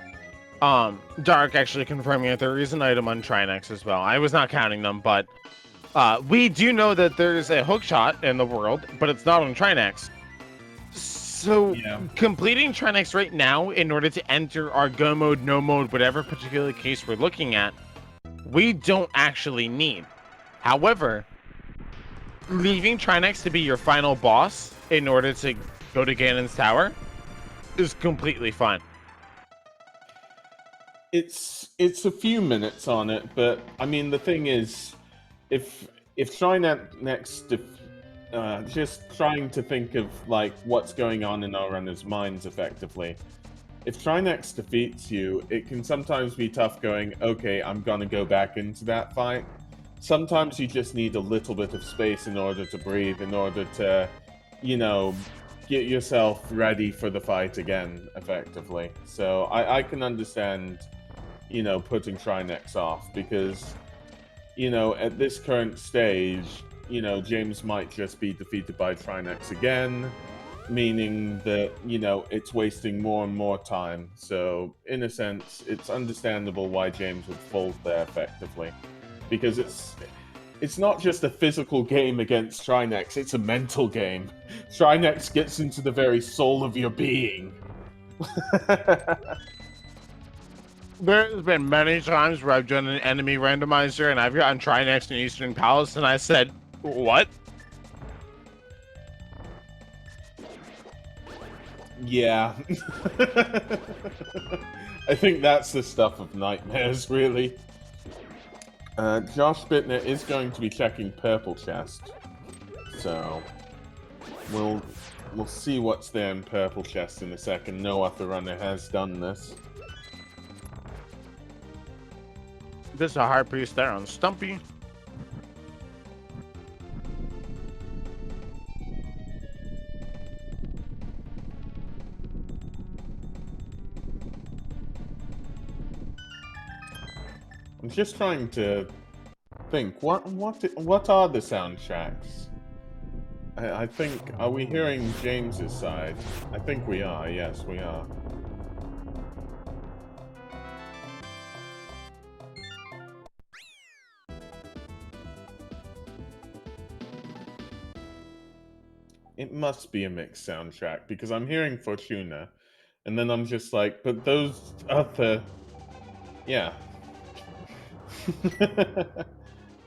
Dark actually confirming that there is an item on Trinex as well. I was not counting them, but we do know that there's a hookshot in the world, but it's not on Trinex. So completing Trinex right now in order to enter our go mode, no mode, whatever particular case we're looking at, we don't actually need. However, leaving Trinex to be your final boss in order to go to Ganon's Tower is completely fine. It's a few minutes on it, but I mean the thing is, if Trinex just trying to think of like what's going on in our runners' minds effectively. If Trinex defeats you, it can sometimes be tough going, okay, I'm gonna go back into that fight. Sometimes you just need a little bit of space in order to breathe, in order to, you know, get yourself ready for the fight again, effectively. So I can understand, you know, putting Trinex off, because, you know, at this current stage, you know, James might just be defeated by Trinex again, meaning that, you know, it's wasting more and more time. So, in a sense, it's understandable why James would fold there effectively. Because it's not just a physical game against Trinex, it's a mental game. Trinex gets into the very soul of your being. There's been many times where I've done an enemy randomizer and I've gotten Trinex in Eastern Palace and I said, what? Yeah. I think that's the stuff of nightmares, really. Josh Bittner is going to be checking purple chest. So we'll see what's there in purple chest in a second. No other runner has done this. There's a high priest there on Stumpy. I'm just trying to think. What are the soundtracks? I think, are we hearing James's side? I think we are. Yes, we are. It must be a mixed soundtrack, because I'm hearing Fortuna, and then I'm just like, but those other... Yeah.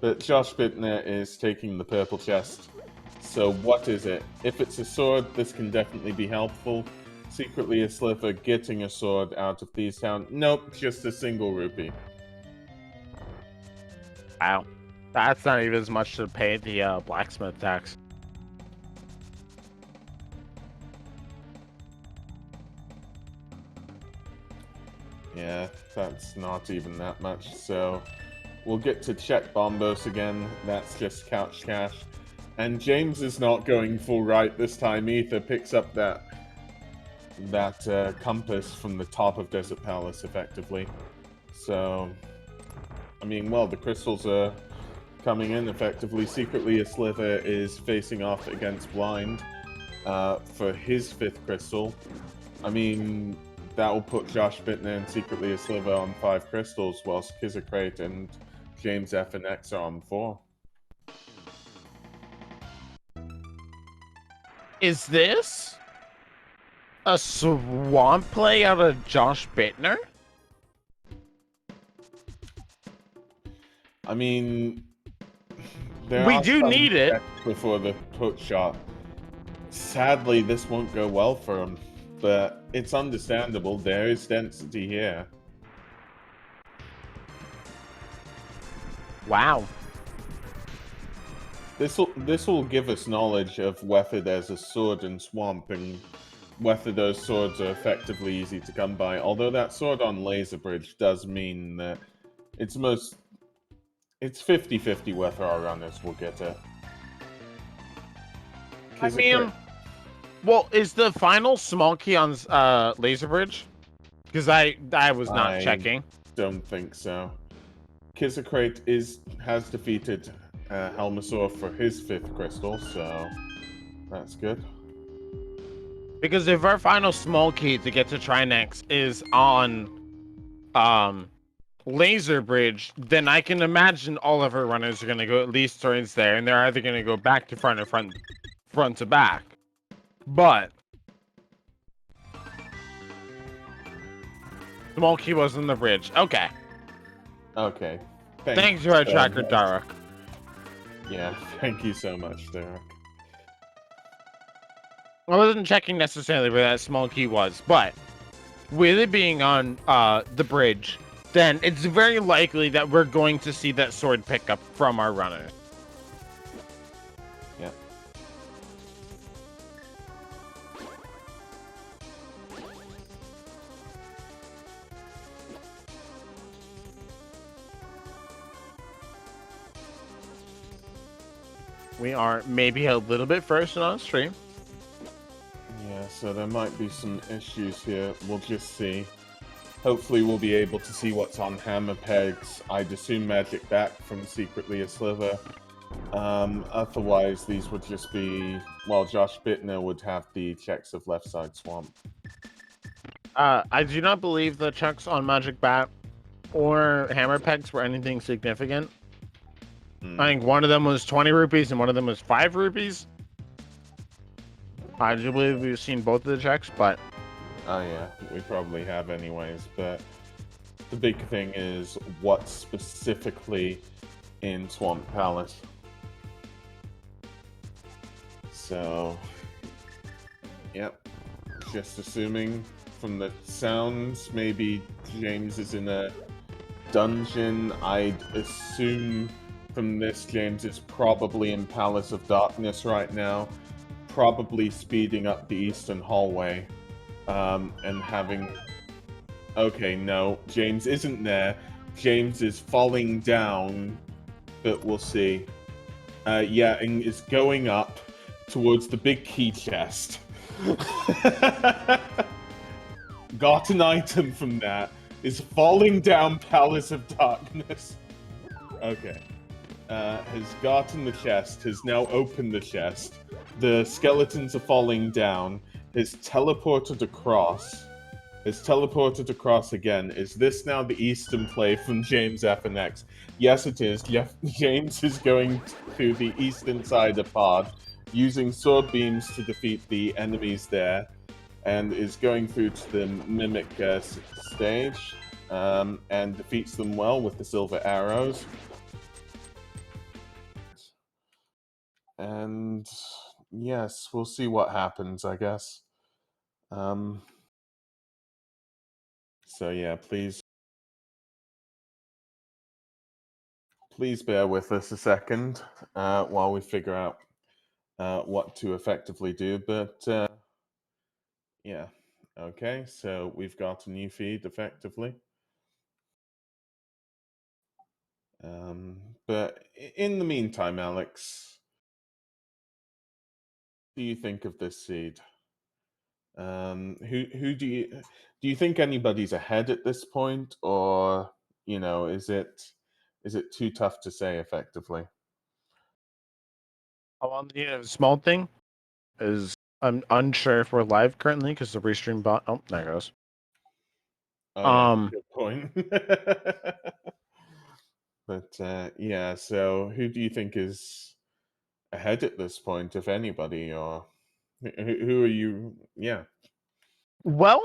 But Josh Bittner is taking the purple chest. So what is it? If it's a sword, this can definitely be helpful. Secretly a sliver, getting a sword out of Thieves Town. Nope, just a single rupee. Wow. That's not even as much to pay the blacksmith tax. Yeah, that's not even that much, so... We'll get to check Bombos again. That's just couch cash. And James is not going full right this time either. Picks up that compass from the top of Desert Palace, effectively. So, I mean, well, the crystals are coming in, effectively. Secretly, a sliver is facing off against Blind for his 5th crystal. I mean, that will put Josh Bittner and Secretly a Sliver on 5 crystals, whilst Kizzacrate and James F and X are on 4. Is this a swamp play out of Josh Bittner? I mean, we do need it before the put shot. Sadly, this won't go well for him, but it's understandable. There is density here. Wow. This will give us knowledge of whether there's a sword in Swamp and whether those swords are effectively easy to come by. Although that sword on Laser Bridge does mean that it's 50-50 whether our runners will get it. I mean, well, is the final small key on Laser Bridge? Because I was not checking. Don't think so. Kizzacrate has defeated Helmasaur for his 5th crystal, so that's good. Because if our final small key to get to Trinex is on Laser Bridge, then I can imagine all of our runners are going to go at least turns there, and they're either going to go back to front or front to back. But small key was on the bridge. Okay. Okay. Thanks to our tracker, Daruk. Yeah, thank you so much, Derek. I wasn't checking necessarily where that small key was, but with it being on the bridge, then it's very likely that we're going to see that sword pickup from our runners. Yeah. We are maybe a little bit first on stream. Yeah, so there might be some issues here. We'll just see. Hopefully we'll be able to see what's on Hammer Pegs. I'd assume Magic back from Secretly a Sliver. Otherwise, these would just be... Well, Josh Bittner would have the checks of Left Side Swamp. I do not believe the checks on Magic Bat or Hammer Pegs were anything significant. I think one of them was 20 rupees and one of them was 5 rupees. I do believe we've seen both of the checks, but... Oh yeah, we probably have anyways, but the big thing is what specifically in Swamp Palace. So, yep, just assuming from the sounds, maybe James is in a dungeon. I'd assume from this, James is probably in Palace of Darkness right now, probably speeding up the Eastern Hallway. And having... Okay, no, James isn't there. James is falling down, but we'll see. Yeah, and is going up towards the big key chest. Got an item from that. Is falling down Palace of Darkness. Okay. Has gotten the chest, has now opened the chest. The skeletons are falling down. Is teleported across. Is teleported across again. Is this now the Eastern play from James FNX? Yes, it is. James is going to the eastern side of Pod, using sword beams to defeat the enemies there, and is going through to the Mimic stage, and defeats them well with the silver arrows. And yes, we'll see what happens, I guess. So yeah, please bear with us a second while we figure out what to effectively do. But yeah, okay, so we've got a new feed effectively. But in the meantime, Alex, what do you think of this seed? Who do you think anybody's ahead at this point, or you know, is it too tough to say effectively? The small thing is I'm unsure if we're live currently because the restream bot. Oh, there it goes. Oh yeah, good point. But yeah, so who do you think is ahead at this point, if anybody, or who are you? Yeah. Well,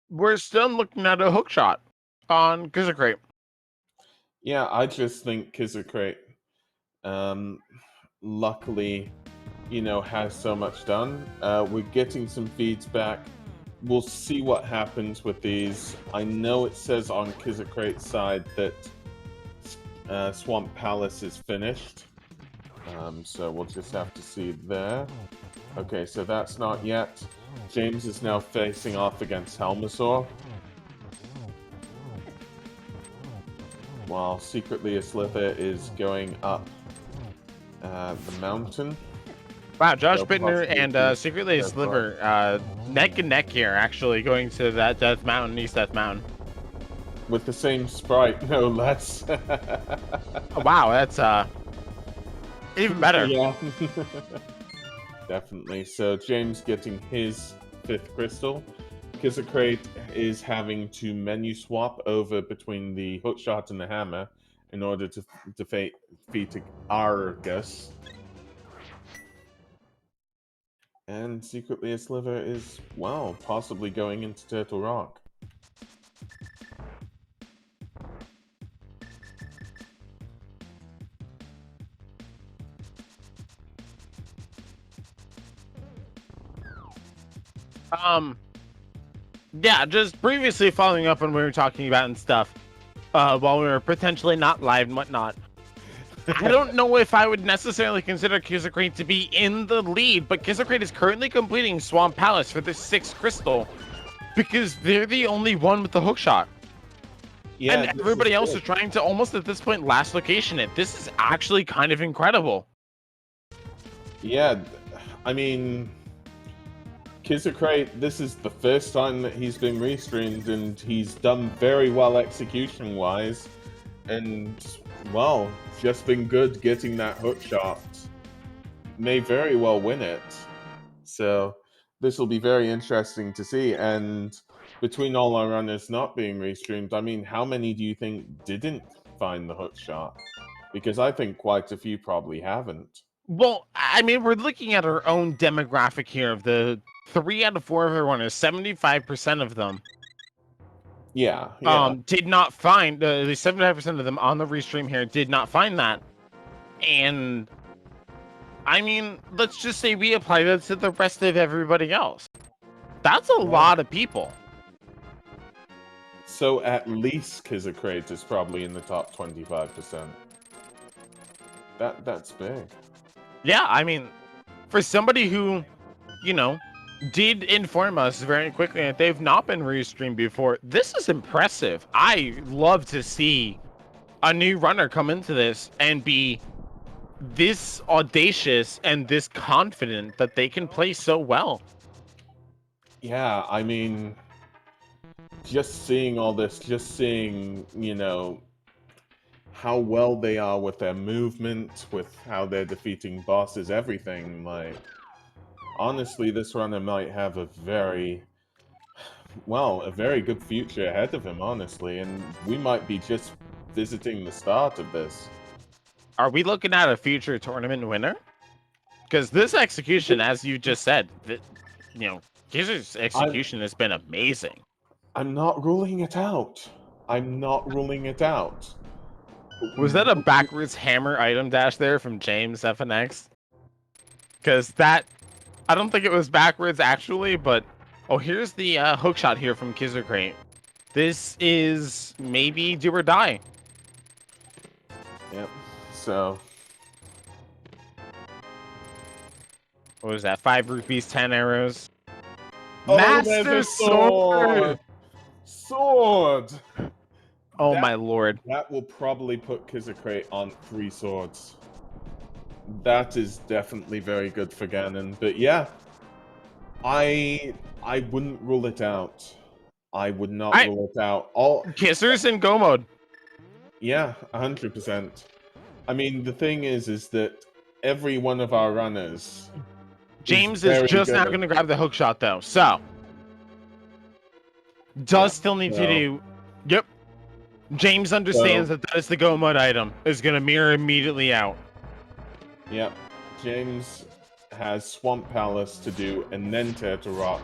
we're still looking at a hook shot on Gizzard. Yeah, I just think Kizikrait, luckily, you know, has so much done. We're getting some feeds back. We'll see what happens with these. I know it says on Kizikrait's side that Swamp Palace is finished. So we'll just have to see there. Okay, so that's not yet. James is now facing off against Helmasaur, while Secretly a Sliver is going up the mountain. Wow, Josh Bittner and Secretly a Sliver neck and neck here, actually, going to that Death Mountain, East Death Mountain. With the same sprite, no less. Oh, wow, that's even better. Yeah. Definitely. So James getting his 5th crystal. Kizikrait is having to menu swap over between the hookshot and the hammer in order to defeat Argus. And Secretly a Sliver is, well, possibly going into Turtle Rock. Yeah, just previously following up on what we were talking about and stuff, while we were potentially not live and whatnot. I don't know if I would necessarily consider Kizikrait to be in the lead, but Kizikrait is currently completing Swamp Palace for the 6th crystal because they're the only one with the hookshot. Yeah, And this is everybody else good. is trying to almost at this point last location it. This is actually kind of incredible. Yeah, I mean, Kizikray, this is the first time that he's been restreamed, and he's done very well execution-wise, and, well, just been good getting that hook shot. May very well win it. So this will be very interesting to see, and between all our runners not being restreamed, I mean, how many do you think didn't find the hook shot? Because I think quite a few probably haven't. Well, I mean, we're looking at our own demographic here of the 3 out of 4 of our runners, 75% of them Yeah. did not find at least 75% of them on the restream here did not find that. And I mean, let's just say we apply that to the rest of everybody else. That's a lot of people. So at least Kizikray is probably in the top 25%. That's big. Yeah, I mean, for somebody who, you know, did inform us very quickly that they've not been restreamed before, this is impressive. I love to see a new runner come into this and be this audacious and this confident that they can play so well. Yeah, I mean, just seeing all this, just seeing, you know, how well they are with their movement, with how they're defeating bosses, everything, like, honestly, this runner might have a very good future ahead of him, honestly, and we might be just visiting the start of this. Are we looking at a future tournament winner? Because this execution, as you just said, you know, Gizzard's execution has been amazing. I'm not ruling it out. I'm not ruling it out. Was that a backwards hammer item dash there from James FNX? Because that, I don't think it was backwards actually, but oh, here's the hook shot here from Kizarcrate. This is maybe do or die. Yep. So. What was that? 5 rupees, 10 arrows. Oh, Master Sword! Sword! Oh my lord. That will probably put Kizikray on 3 swords. That is definitely very good for Ganon. But yeah, I wouldn't rule it out. I would not rule it out. Kissers in Go mode. Yeah, 100%. I mean, the thing is that every one of our runners. James is just now going to grab the hook shot though, so still need to do. Yep. James understands that is the Go mode item. Is going to mirror immediately out. Yep. James has Swamp Palace to do, and then Turtle Rock,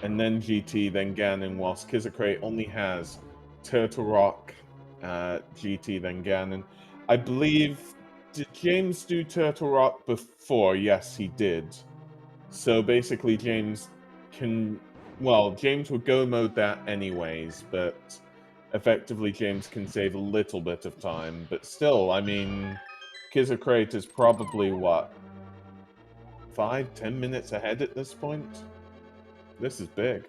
and then GT, then Ganon, whilst Kizikray only has Turtle Rock, GT, then Ganon. I believe, did James do Turtle Rock before? Yes, he did. So basically, James would Go mode that anyways, but effectively James can save a little bit of time. But still, I mean, Kizikray is probably, what, 5-10 minutes ahead at this point? This is big.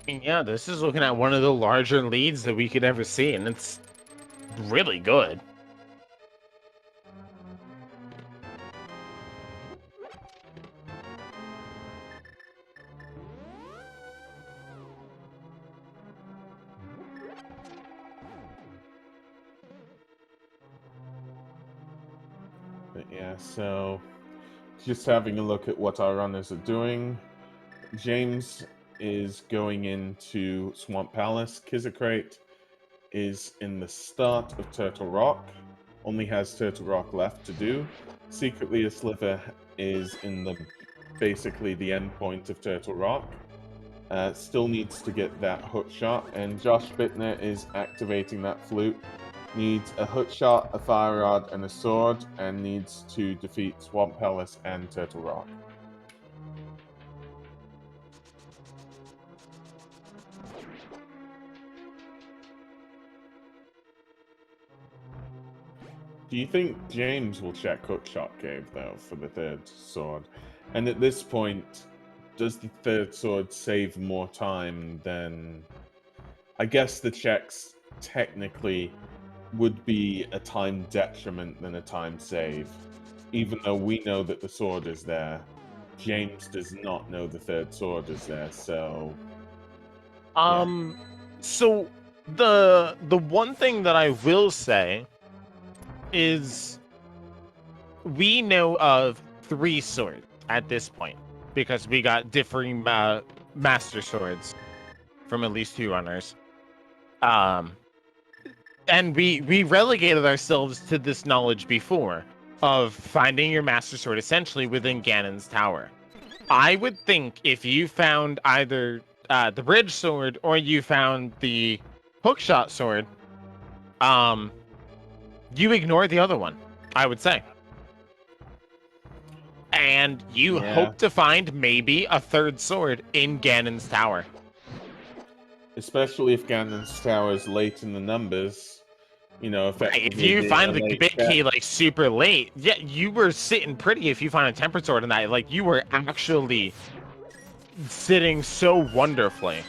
I mean, yeah, this is looking at one of the larger leads that we could ever see, and it's really good. But yeah, so just having a look at what our runners are doing. James is going into Swamp Palace. Kizikray is in the start of Turtle Rock. Only has Turtle Rock left to do. Secretly, a Sliver is in basically the end point of Turtle Rock. Still needs to get that hook shot, and Josh Bittner is activating that flute. Needs a hook shot, a fire rod, and a sword, and needs to defeat Swamp Palace and Turtle Rock. Do you think James will check Hookshot Cave, though, for the 3rd sword? And at this point, does the third sword save more time than... I guess the checks technically would be a time detriment than a time save. Even though we know that the sword is there, James does not know the third sword is there, so... yeah. So the one thing that I will say is we know of 3 swords at this point because we got differing master swords from at least 2 runners. And we relegated ourselves to this knowledge before of finding your master sword essentially within Ganon's tower. I would think if you found either the bridge sword or you found the hookshot sword, you ignore the other one, I would say. And you hope to find maybe a 3rd sword in Ganon's tower. Especially if Ganon's tower is late in the numbers, you know, effectively. If you find the big key like super late, yeah, you were sitting pretty if you find a tempered sword in that. Like you were actually sitting so wonderfully.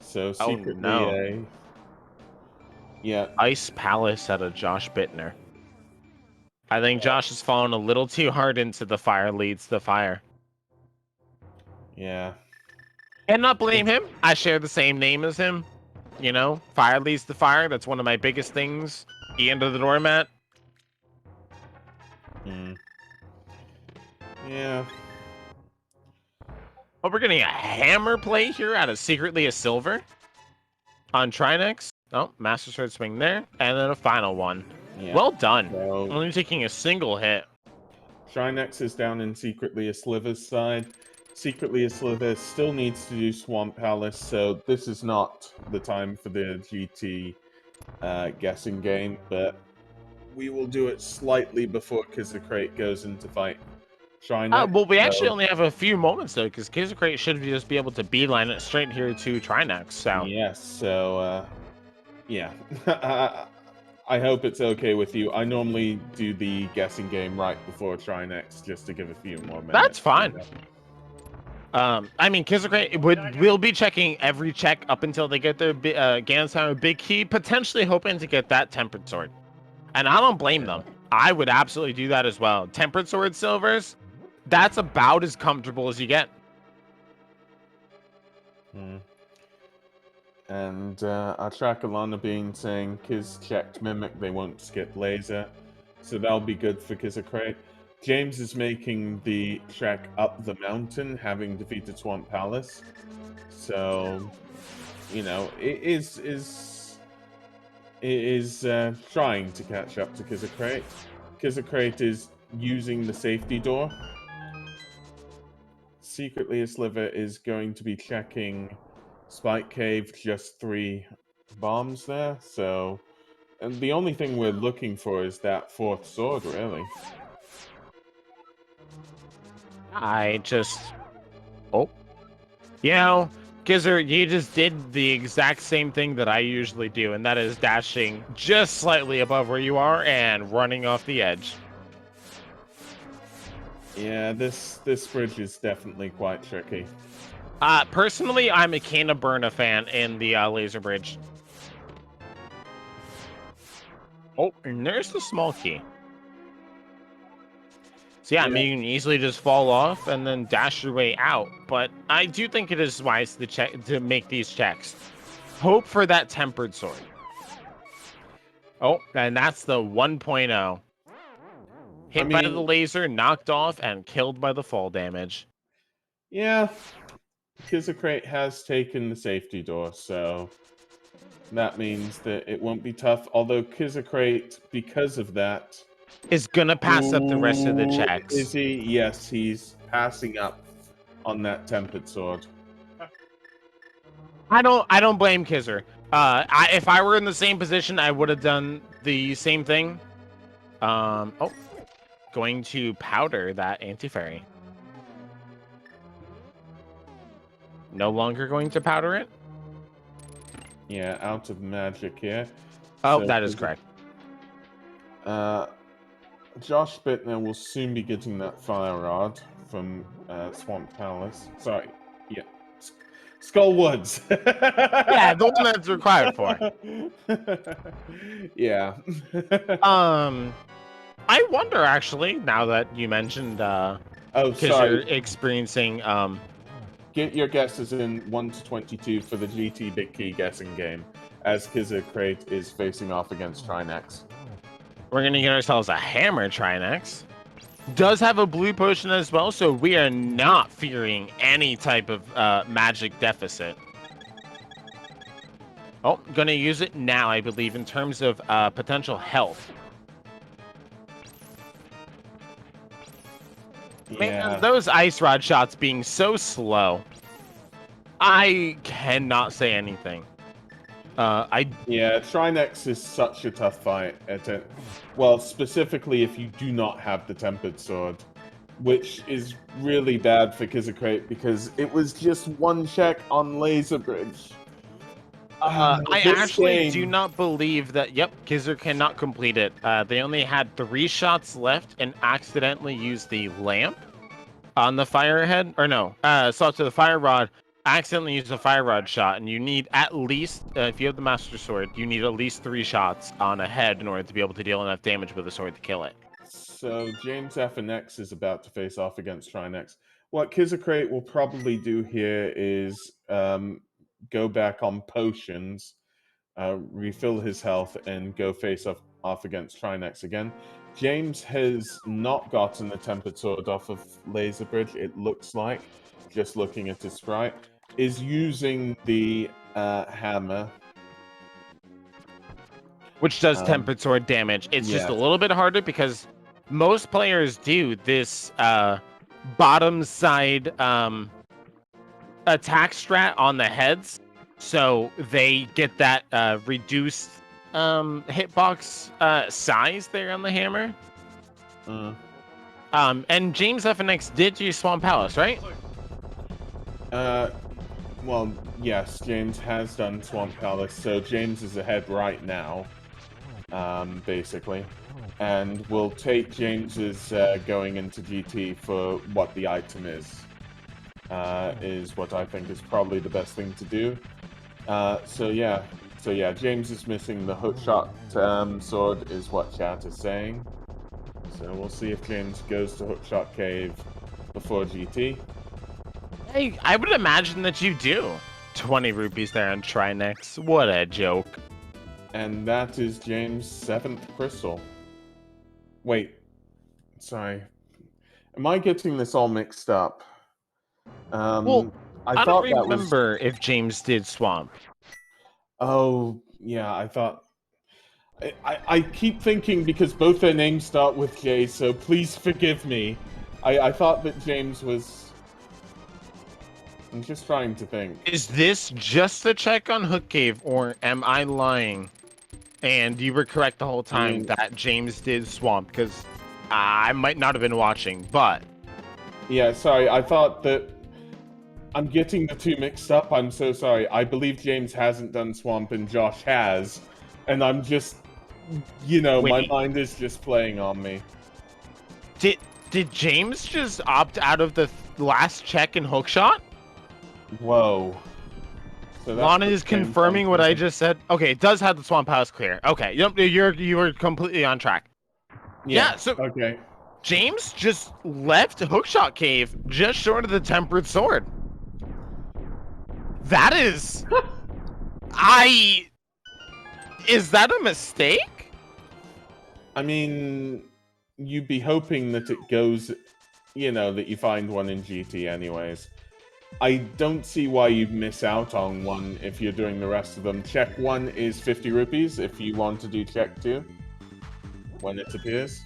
So secretly Ice Palace out of Josh Bittner. I think Josh has fallen a little too hard into the fire leads the fire. Yeah. And not blame him. I share the same name as him. You know, fire leads the fire. That's one of my biggest things. The end of the doormat. Yeah. Oh, we're getting a hammer play here out of Secretly a Silver on Trinex. Oh, Master Sword swing there. And then a final one. Yeah. Well done. So, only taking a single hit. Trinex is down in Secretly a Sliver's side. Secretly a Sliver still needs to do Swamp Palace, so this is not the time for the GT guessing game, but we will do it slightly before Kizzacrate goes into fight Trinex. Well, we actually only have a few moments, though, because Kizzacrate should just be able to beeline it straight here to Trinex, so... Yes, so, yeah. I hope it's okay with you. I normally do the guessing game right before Trinex, just to give a few more minutes. That's fine. I mean, Kizzacrate will be checking every check up until they get their Ganon's Tower big key, potentially hoping to get that tempered sword. And I don't blame them. I would absolutely do that as well. Tempered sword silvers, that's about as comfortable as you get. And our track Alana Bean saying Kiz checked Mimic, they won't skip laser. So that'll be good for Kizzacrate. James is making the trek up the mountain, having defeated Swamp Palace. So, you know, it is trying to catch up to Kizzacrate. Kizzacrate is using the safety door. Secretly a Sliver is going to be checking Spike Cave, just 3 bombs there. So, and the only thing we're looking for is that 4th sword, really. You know, Gizzard, you just did the exact same thing that I usually do, and that is dashing just slightly above where you are and running off the edge. Yeah, this bridge is definitely quite tricky. Personally, I'm a Kana Burna fan in the laser bridge. Oh, and there's the small key. So yeah, I mean, you can easily just fall off and then dash your way out. But I do think it is wise to make these checks. Hope for that tempered sword. Oh, and that's the 1.0. Hit by the laser, knocked off, and killed by the fall damage. Yeah, Kizzacrate has taken the safety door, so that means that it won't be tough. Although Kizzacrate, because of that, is gonna pass up the rest of the checks. Is he? Yes, he's passing up on that tempered sword. I don't blame Kizzer. If I were in the same position, I would have done the same thing. Going to powder that anti-fairy. No longer going to powder it? Yeah, out of magic here. Oh, so that is correct. Josh Bittner will soon be getting that fire rod from Swamp Palace. Sorry, yeah, Skull Woods. Yeah, the one that's required for. Yeah. I wonder actually, now that you mentioned, Oh, because you're sorry. experiencing, Get your guesses in 1 to 22 for the GT Big Key guessing game, as Kizikkrate is facing off against Trinex. we're gonna get ourselves a hammer Trinex. Does have a blue potion as well, so we are not fearing any type of magic deficit. Oh, gonna use it now, I believe, in terms of potential health. Yeah. Man, those ice rod shots being so slow. I cannot say anything. Yeah, Trinex is such a tough fight at it. Well, specifically if you do not have the Tempered Sword, which is really bad for Kizikkrate because it was just one check on Laser Bridge. I This actually do game- not believe that. Yep, Kizzer cannot complete it. They only had 3 shots left and accidentally used the lamp on the firehead. Or no, saw to the fire rod. Accidentally used a fire rod shot, and you need at least, if you have the Master Sword, you need at least 3 shots on a head in order to be able to deal enough damage with the sword to kill it. So James FNX is about to face off against Trinex. What Kizikkrate will probably do here is go back on potions, refill his health, and go face off against Trinex again. James has not gotten the Tempered Sword off of Laser Bridge, it looks like, just looking at his sprite. Is using the hammer. Which does tempered sword damage. It's just yeah. a little bit harder because most players do this bottom side attack strat on the heads, so they get that reduced hitbox size there on the hammer. And James FNX did use Swamp Palace, right? Well, yes, James has done Swamp Palace, so James is ahead right now, basically. And we'll take James's going into GT for what the item is what I think is probably the best thing to do. So yeah, James is missing the hookshot sword is what chat is saying. So we'll see if James goes to Hookshot Cave before GT. Hey, I would imagine that you do. 20 rupees there on Trinex. What a joke. And that is James' 7th crystal. Wait, sorry. Am I getting this all mixed up? Well, I thought don't that was... remember if James did Swamp. Oh, yeah, I thought... I keep thinking because both their names start with J, so please forgive me. I thought that James was... I'm just trying to think. Is this just the check on Hook Cave, or am I lying? And you were correct the whole time that James did Swamp, because I might not have been watching, but... Yeah, sorry, I thought that... I'm getting the two mixed up, I'm so sorry. I believe James hasn't done Swamp and Josh has, and I'm just... You know, Wait. my mind is just playing on me. Did James just opt out of the last check in Hookshot? Whoa. So Lana is confirming what I just said. Okay, it does have the Swamp House clear. Okay, you were completely on track. Yeah, so okay. James just left Hookshot Cave just short of the Tempered Sword. That is... Is that a mistake? I mean, you'd be hoping that it goes, you know, that you find one in GT anyways. I don't see why you'd miss out on one if you're doing the rest of them. Check 1 is 50 rupees if you want to do check 2 when it appears.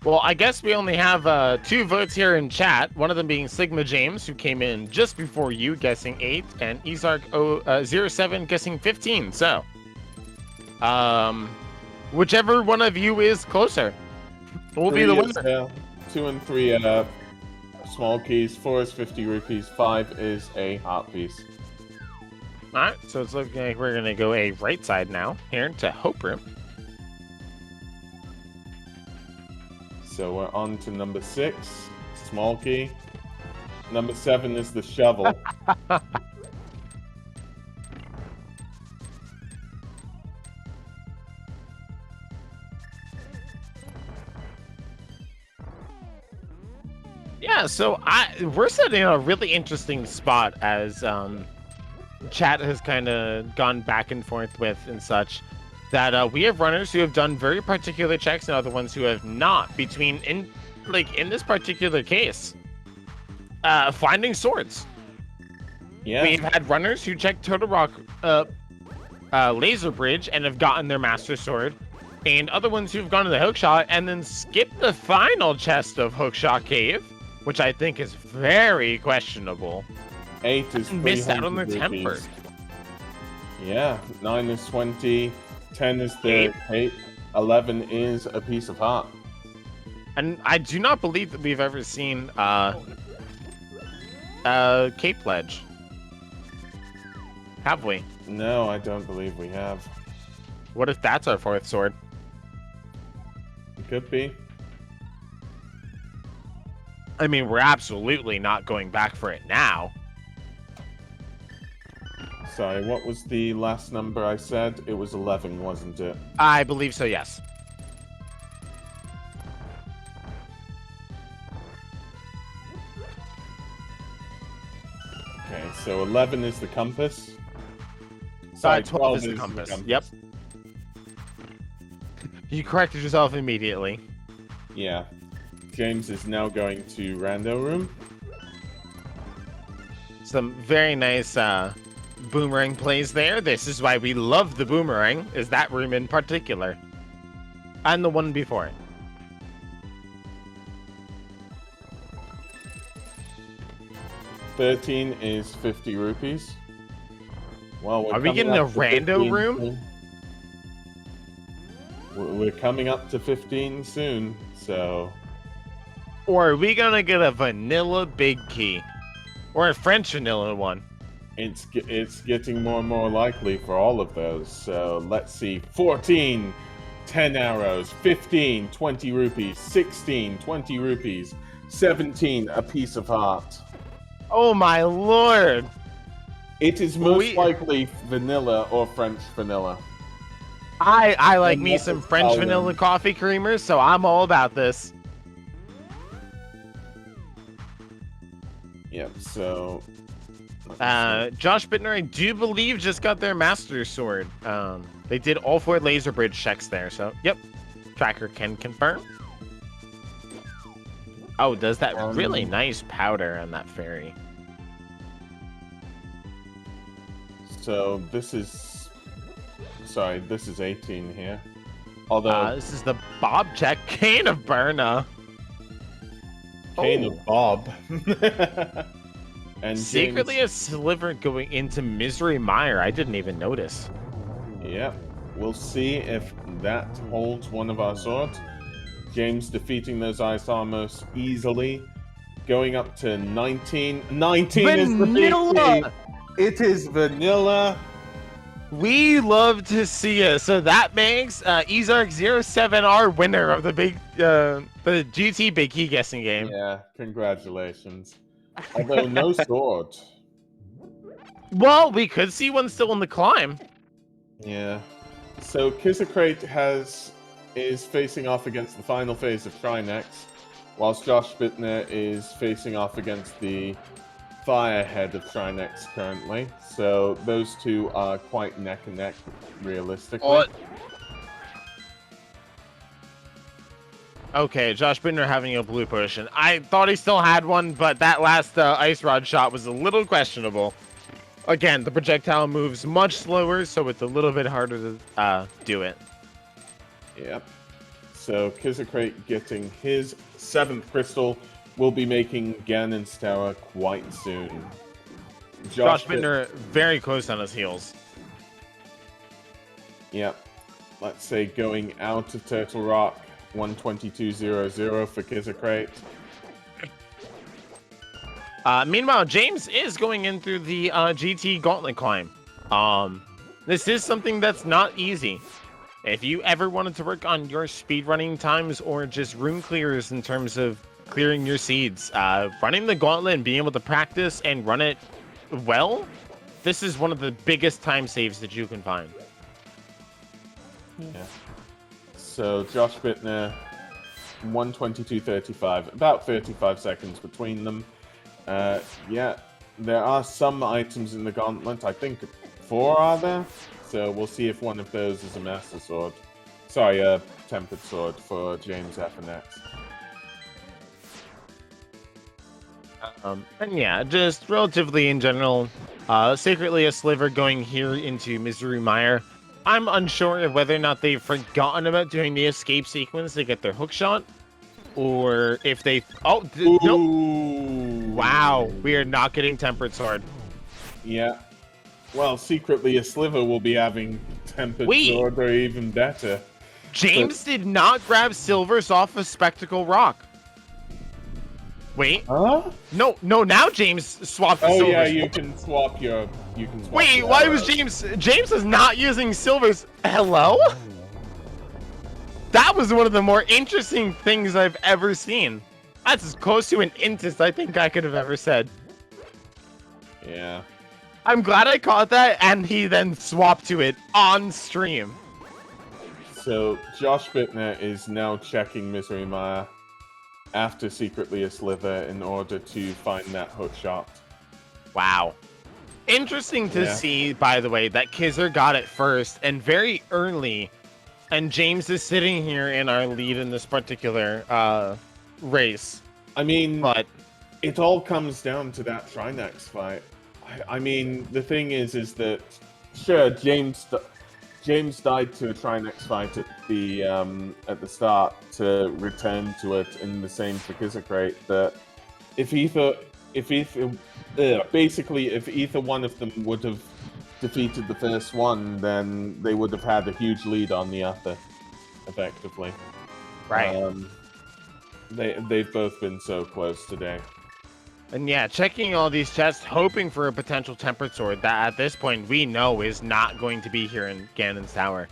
Well, I guess we only have 2 votes here in chat. One of them being Sigma James, who came in just before you, guessing 8, and Ezark07 guessing 15. So, whichever one of you is closer will be the winner. 2 and 3 small keys, 4 is 50 rupees, 5 is a heart piece. Alright, so it's looking like we're gonna go a right side now, here to Hope Room. so we're on to number 6, small key. Number 7 is the shovel. Yeah, so we're sitting in a really interesting spot as chat has kind of gone back and forth with and such. That we have runners who have done very particular checks and other ones who have not. In this particular case, finding swords. Yeah. We've had runners who checked Turtle Rock laser bridge and have gotten their master sword, and other ones who've gone to the hookshot and then skipped the final chest of hookshot cave, which I think is very questionable. 8 is missed out on their rupees. temper. Yeah, 9 is 20, 10 is the cape, 11 is a piece of heart. And I do not believe that we've ever seen cape pledge. Have we? No, I don't believe we have. What if that's our 4th sword? It could be. I mean, we're absolutely not going back for it now. Sorry, what was the last number I said? It was 11, wasn't it? I believe so, yes. Okay, so 11 is the compass. Sorry, 12 is the compass. Yep. You corrected yourself immediately. Yeah. James is now going to rando room. Some very nice boomerang plays there. This is why we love the boomerang, is that room in particular. And the one before it. $13 is 50 rupees. Well, are we getting a rando room? We're coming up to 15 soon, so... Or are we gonna get a vanilla big key? Or a French vanilla one? It's getting more and more likely for all of those. So let's see. 14, 10 arrows. 15, 20 rupees. 16, 20 rupees. 17, a piece of heart. Oh my lord! It is most likely vanilla or French vanilla. I like me some French vanilla coffee creamers, so I'm all about this. Yep, so... Josh Bittner, I do believe, just got their master sword. They did all 4 laser bridge checks there, so yep. Tracker can confirm. Oh, does that really nice powder on that fairy. So this is... Sorry, this is 18 here. Although... this is the Bob check. Cane of Burna. Cane of Bob. And secretly James... a sliver going into Misery Mire. I didn't even notice. Yep. We'll see if that holds one of our swords. James defeating those ice armors easily. Going up to 19. 19 vanilla! Is the big It is vanilla. We love to see it. So that makes Ezark07 winner of the GT Big Key guessing game. Yeah, congratulations. Although no sword. Well, we could see one still in the climb. Yeah. So Kizzacrate is facing off against the final phase of Trinex, whilst Josh Bittner is facing off against the Firehead of Trinex currently. So those two are quite neck and neck, realistically. Okay, Josh Bittner having a blue potion. I thought he still had one, but that last ice rod shot was a little questionable. Again, the projectile moves much slower, so it's a little bit harder to do it. Yep. So Kizzacrate getting his 7th crystal will be making Ganon's Tower quite soon. Josh Bittner very close on his heels. Yep. Let's say going out of Turtle Rock, 122.00 for Kizzacrate. Meanwhile, James is going in through the GT Gauntlet climb. This is something that's not easy. if you ever wanted to work on your speedrunning times or just room clears in terms of clearing your seeds, running the gauntlet and being able to practice and run it well, this is one of the biggest time saves that you can find. Yeah. So Josh Bittner, 1:22:35, about 35 seconds between them. Yeah, there are some items in the gauntlet. I think 4 are there. So we'll see if one of those is a Master Sword. Sorry, a Tempered Sword for James FNX. And yeah, just relatively in general, secretly a sliver going here into Misery Mire. I'm unsure of whether or not they've forgotten about doing the escape sequence to get their hook shot, or if they... Oh, nope. Wow, we are not getting Tempered Sword. Yeah. Well, secretly a sliver will be having Tempered Sword or even better. James did not grab Silvers off of Spectacle Rock. Wait. Huh? No, now James swapped the Silvers. Yeah, you can swap your... Wait, why was James... James is not using Silvers. Hello? That was one of the more interesting things I've ever seen. That's as close to an Intus I think I could have ever said. Yeah. I'm glad I caught that, and he then swapped to it on stream. So, Josh Bittner is now checking Misery Mire after secretly a sliver in order to find that hook shot. Wow. Interesting to see, by the way, that Kizzer got it first and very early, and James is sitting here in our lead in this particular race. I mean, but it all comes down to that Trinex fight. I mean, the thing is that sure, James died to a Trinex fight at the start to return to it in the same Forgiza crate. But if either one of them would have defeated the first one, then they would have had a huge lead on the other, effectively. Right. They've both been so close today. And yeah, checking all these chests, hoping for a potential Tempered Sword that at this point we know is not going to be here in Ganon's Tower.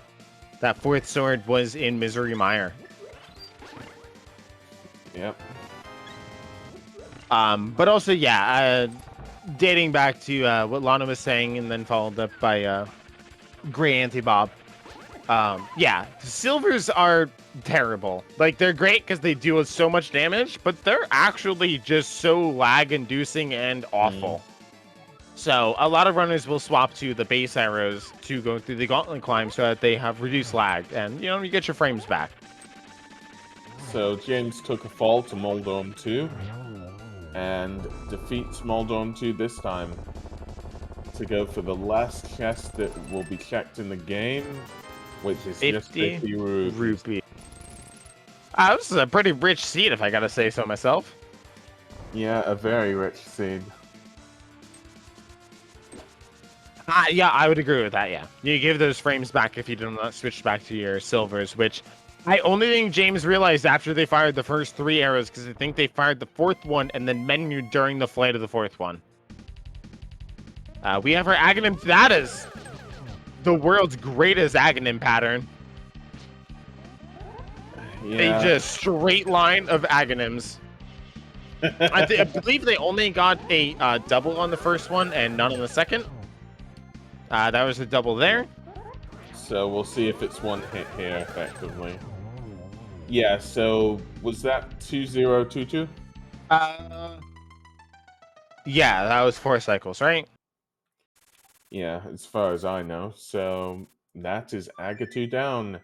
That 4th sword was in Misery Mire. Yep. But also, yeah, dating back to what Lana was saying and then followed up by Gray Anti-Bob. Yeah, Silvers are terrible. Like, they're great because they deal so much damage, but they're actually just so lag-inducing and awful. So a lot of runners will swap to the base arrows to go through the gauntlet climb so that they have reduced lag, and you get your frames back. So James took a fall to Moldorm 2 and defeats Moldorm 2 this time to go for the last chest that will be checked in the game, which is 50 just 50 rupees. This is a pretty rich seed, if I gotta say so myself. Yeah, a very rich seed. Yeah, I would agree with that, yeah. You give those frames back if you do not switch back to your silvers, which I only think James realized after they fired the first 3 arrows, because I think they fired the 4th one and then menued during the flight of the 4th one. We have our Aghanim. That is the world's greatest Aghanim pattern. Yeah. A just straight line of Aghanims. I believe they only got a double on the first one and none on the second. That was a double there. So we'll see if it's one hit here, effectively. Yeah, so was that 2022? Yeah, that was 4 cycles, right? Yeah, as far as I know. So that is Agatu down.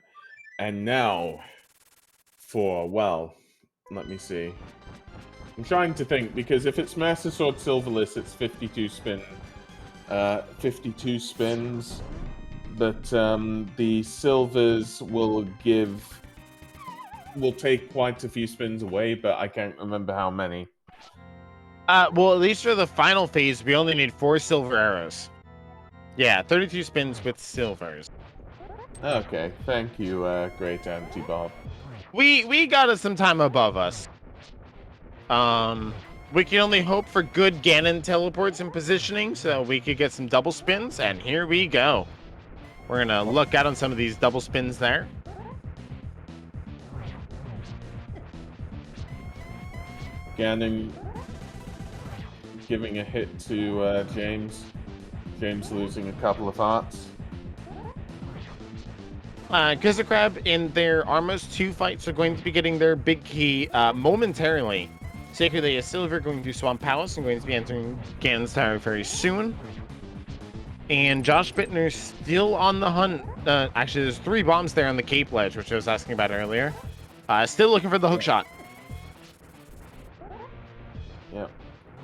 And now for, well, let me see. I'm trying to think, because if it's Master Sword Silverless, it's 52 spins. But the silvers will take quite a few spins away, but I can't remember how many. Well, at least for the final phase, we only need 4 silver arrows. Yeah, 32 spins with silvers. Okay, thank you, Great Auntie Bob. We got us some time above us. We can only hope for good Ganon teleports and positioning so we could get some double spins, and here we go. We're gonna look out on some of these double spins there. Ganon giving a hit to James. James losing a couple of hearts. Gizzicrab in their Armos 2 fights are going to be getting their big key momentarily. Sacred Lady of Silver going to Swamp Palace and going to be entering Ganon's Tower very soon. And Josh Bittner still on the hunt. Actually, there's 3 bombs there on the Cape Ledge, which I was asking about earlier. Still looking for the hook shot. Yep.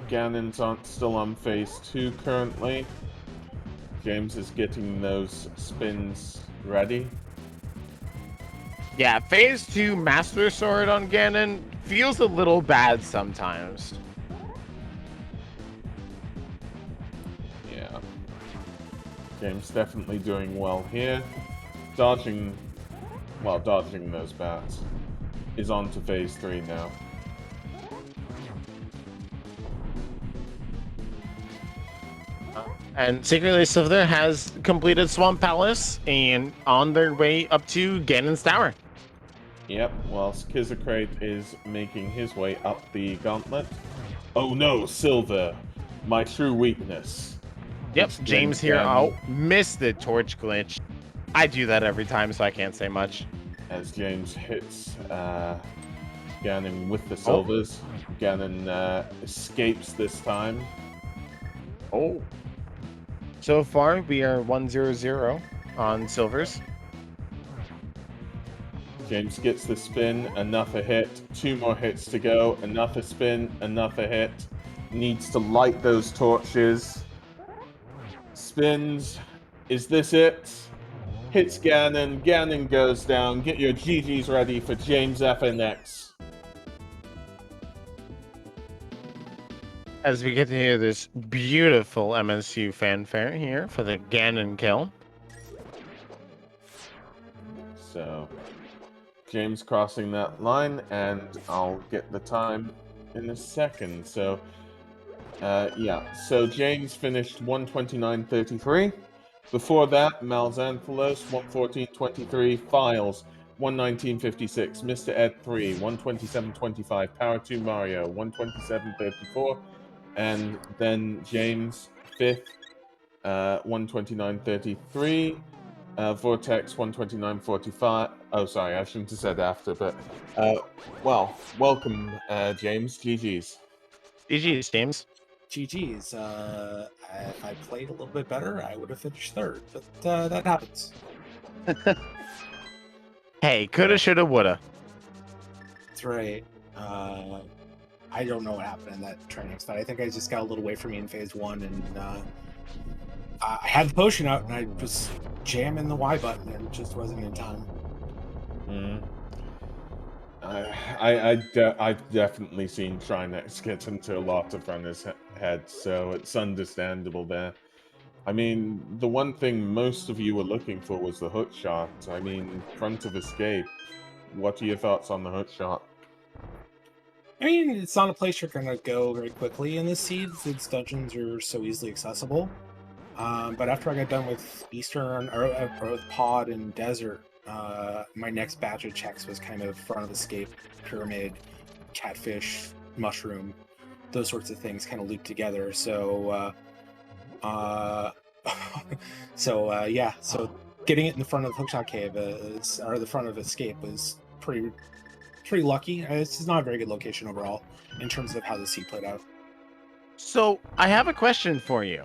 Ganon's still on phase 2 currently. James is getting those spins ready. Yeah, phase 2 Master Sword on Ganon feels a little bad sometimes. Yeah. James definitely doing well here. Dodging those bats. Is on to phase 3 now. And Sacred Lady Silver has completed Swamp Palace and on their way up to Ganon's Tower. Yep, whilst Kizzacrate is making his way up the gauntlet. Oh no, Silver! My true weakness. Yep, James here. Oh, missed the torch glitch. I do that every time, so I can't say much. As James hits Ganon with the silvers. Ganon escapes this time. Oh. So far, we are 1-0-0 on silvers. James gets the spin, another hit, 2 more hits to go, another spin, another hit. Needs to light those torches. Spins. Is this it? Hits Ganon. Ganon goes down. Get your GGs ready for James FNX. As we get to hear this beautiful MSU fanfare here for the Ganon kill. So, James crossing that line, and I'll get the time in a second. So, yeah. So James finished 129.33. Before that, Malxanthalos 114.23. Files 119.56. Mr. Ed 3 127.25. Power 2 Mario 127.34. And then James 5th 129.33. Vortex 129.45. Oh, sorry, I shouldn't have said after, but well, welcome, James. GG's. GG's, James. GG's. If I played a little bit better, I would have finished 3rd, but that happens. Hey, coulda, shoulda, woulda. That's right. I don't know what happened in that training spot. I think I just got a little away from me in phase 1, and I had the potion out, and I was jamming the Y button, and it just wasn't in time. I've definitely seen Trinex get into a lot of runners' heads, so it's understandable there. I mean, the one thing most of you were looking for was the hook shot. I mean, front of escape. What are your thoughts on the hook shot? I mean, it's not a place you're going to go very quickly in the seeds. Its dungeons are so easily accessible. But after I got done with Eastern, or with Pod and Desert, my next batch of checks was kind of front of escape, pyramid, catfish, mushroom, those sorts of things kind of looped together. So, yeah. So getting it in the front of the hookshot cave or the front of escape was pretty lucky. This is not a very good location overall in terms of how the seed played out. So I have a question for you.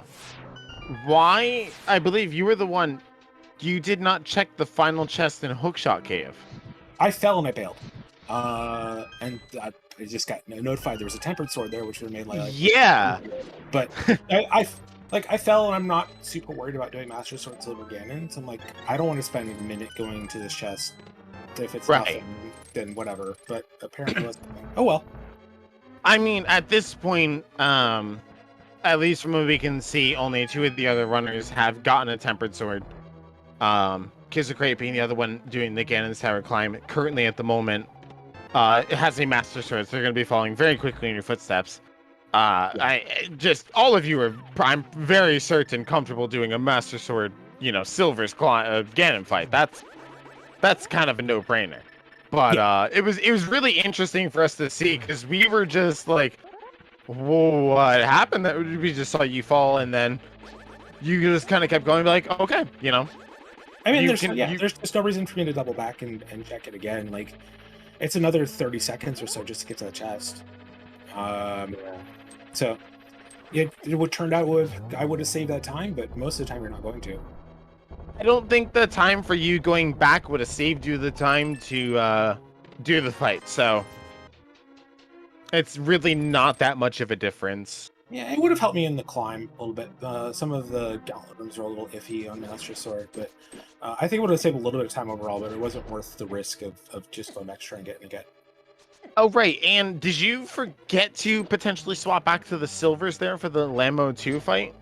Why, I believe you were the one, you did not check the final chest in Hookshot Cave. I fell and I bailed. And I just got notified there was a tempered sword there, which would have made like yeah. But I fell, and I'm not super worried about doing Master Sword Silver Ganon. So I'm like, I don't want to spend a minute going to this chest. If it's nothing, then whatever. But apparently it wasn't. Oh well. I mean, at this point, at least from what we can see, only 2 of the other runners have gotten a tempered sword. Kizzacrate being the other one doing the Ganon's Tower climb currently at the moment. It has a Master Sword, so they're going to be following very quickly in your footsteps. Yeah. I just, all of you are, I'm very certain, comfortable doing a Master Sword Silver's Ganon fight. That's kind of a no-brainer. But it was really interesting for us to see because we were just like, whoa, what happened? That we just saw you fall, and then you just kind of kept going, like, okay, I mean, there's just no reason for me to double back and check it again. Like, it's another 30 seconds or so just to get to the chest. So it would turned out I would have saved that time, but most of the time you're not going to. I don't think the time for you going back would have saved you the time to do the fight. So it's really not that much of a difference. Yeah, it would have helped me in the climb a little bit. Some of the gauntlet rooms are a little iffy on Master Sword, but I think it would have saved a little bit of time overall, but it wasn't worth the risk of just going back to try and get it again. Oh, right. And did you forget to potentially swap back to the silvers there for the Lambo 2 fight?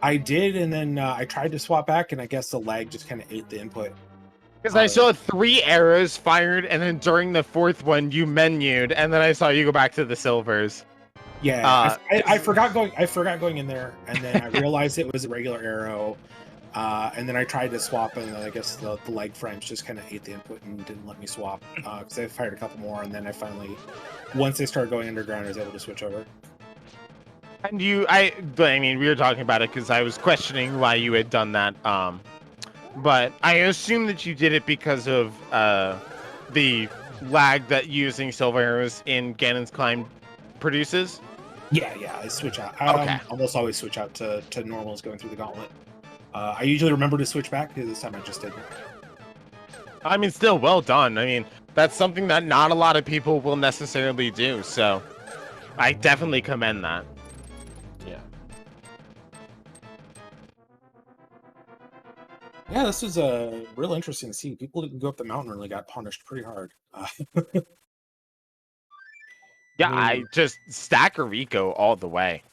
I did, and then I tried to swap back, and I guess the lag just kind of ate the input. Because I saw 3 arrows fired, and then during the 4th one, you menued, and then I saw you go back to the silvers. Yeah, I forgot going in there, and then I realized it was a regular arrow, and then I tried to swap, and I guess the leg frames just kind of ate the input and didn't let me swap, because I fired a couple more, and then I finally, once they started going underground, I was able to switch over. And I mean, we were talking about it because I was questioning why you had done that, but I assume that you did it because of the lag that using silver arrows in Ganon's Climb produces. Yeah, I switch out. Okay. Almost always switch out to normals going through the gauntlet. I usually remember to switch back, because this time I just didn't. I mean, still well done. I mean, that's something that not a lot of people will necessarily do, so I definitely commend that. Yeah. Yeah, this was real interesting to see. People didn't go up the mountain really got punished pretty hard. Yeah, I just stack a Rico all the way.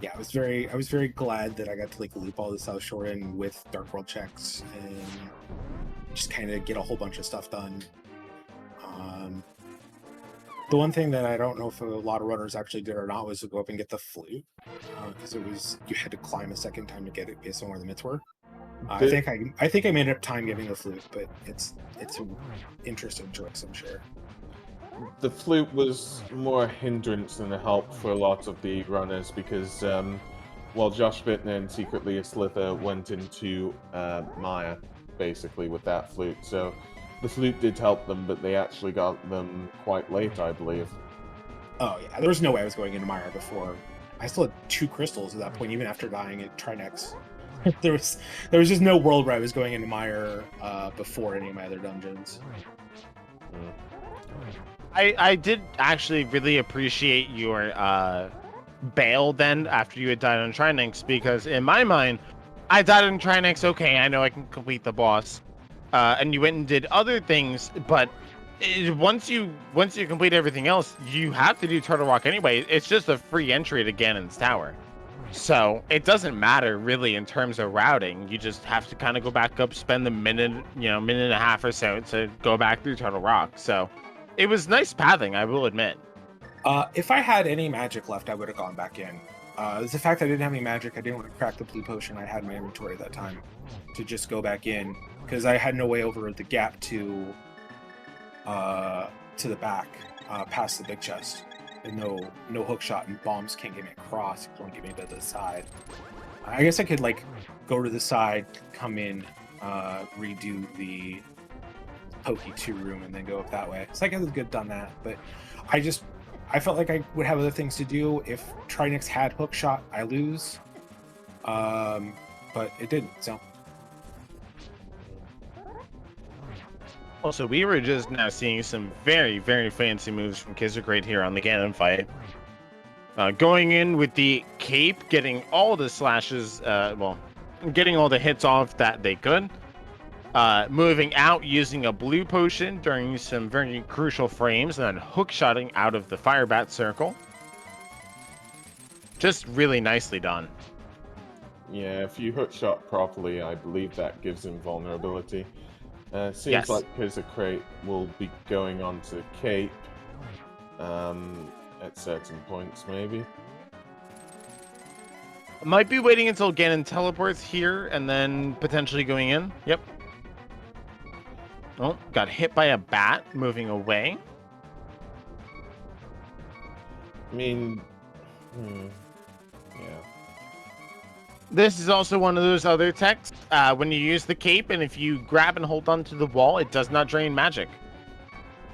Yeah, I was very glad that I got to loop all the South Shore in with Dark World checks and just kind of get a whole bunch of stuff done. The one thing that I don't know if a lot of runners actually did or not was to go up and get the flute, because you had to climb a second time to get it based on where the mitts were. I think I made up time getting the flute, but it's an interesting choice, I'm sure. The flute was more a hindrance than a help for a lot of the runners because while Josh Bittner and secretly a Slither went into Maya basically with that flute, so the flute did help them, but they actually got them quite late, I believe. Oh yeah, there was no way I was going into Maya before. I still had 2 crystals at that point, even after dying at Trinex. there was just no world where I was going into Mire before any of my other dungeons. I did actually really appreciate your bail then after you had died on Trinex, because in my mind, I died on Trinex, okay, I know I can complete the boss. And you went and did other things, but once you complete everything else, you have to do Turtle Rock anyway. It's just a free entry to Ganon's Tower. So it doesn't matter really in terms of routing. You just have to kind of go back up, spend a minute and a half or so to go back through Turtle Rock. So it was nice pathing, I will admit. If I had any magic left, I would have gone back in. It's the fact that I didn't have any magic. I didn't want to crack the blue potion I had in my inventory at that time to just go back in, because I had no way over the gap to the back past the big chest. And no hook shot, and bombs can't get me across. It can only get me to the side. I guess I could go to the side, come in, redo the Pokey 2 room, and then go up that way. So I guess I could have done that, but I felt like I would have other things to do. If Trinex had hook shot, I lose. But it didn't, so. Also, we were just now seeing some very, very fancy moves from Kizargrade here on the Ganon fight. Going in with the cape, getting all the slashes, getting all the hits off that they could. Moving out using a blue potion during some very crucial frames, and then hook-shotting out of the Fire Bat circle. Just really nicely done. Yeah, if you hook shot properly, I believe that gives him vulnerability. Seems Yes. like Kizargrade will be going on to Cape at certain points, maybe. Might be waiting until Ganon teleports here and then potentially going in. Yep. Oh, got hit by a bat moving away. I mean, yeah. This is also one of those other techs. When you use the cape and if you grab and hold onto the wall, it does not drain magic.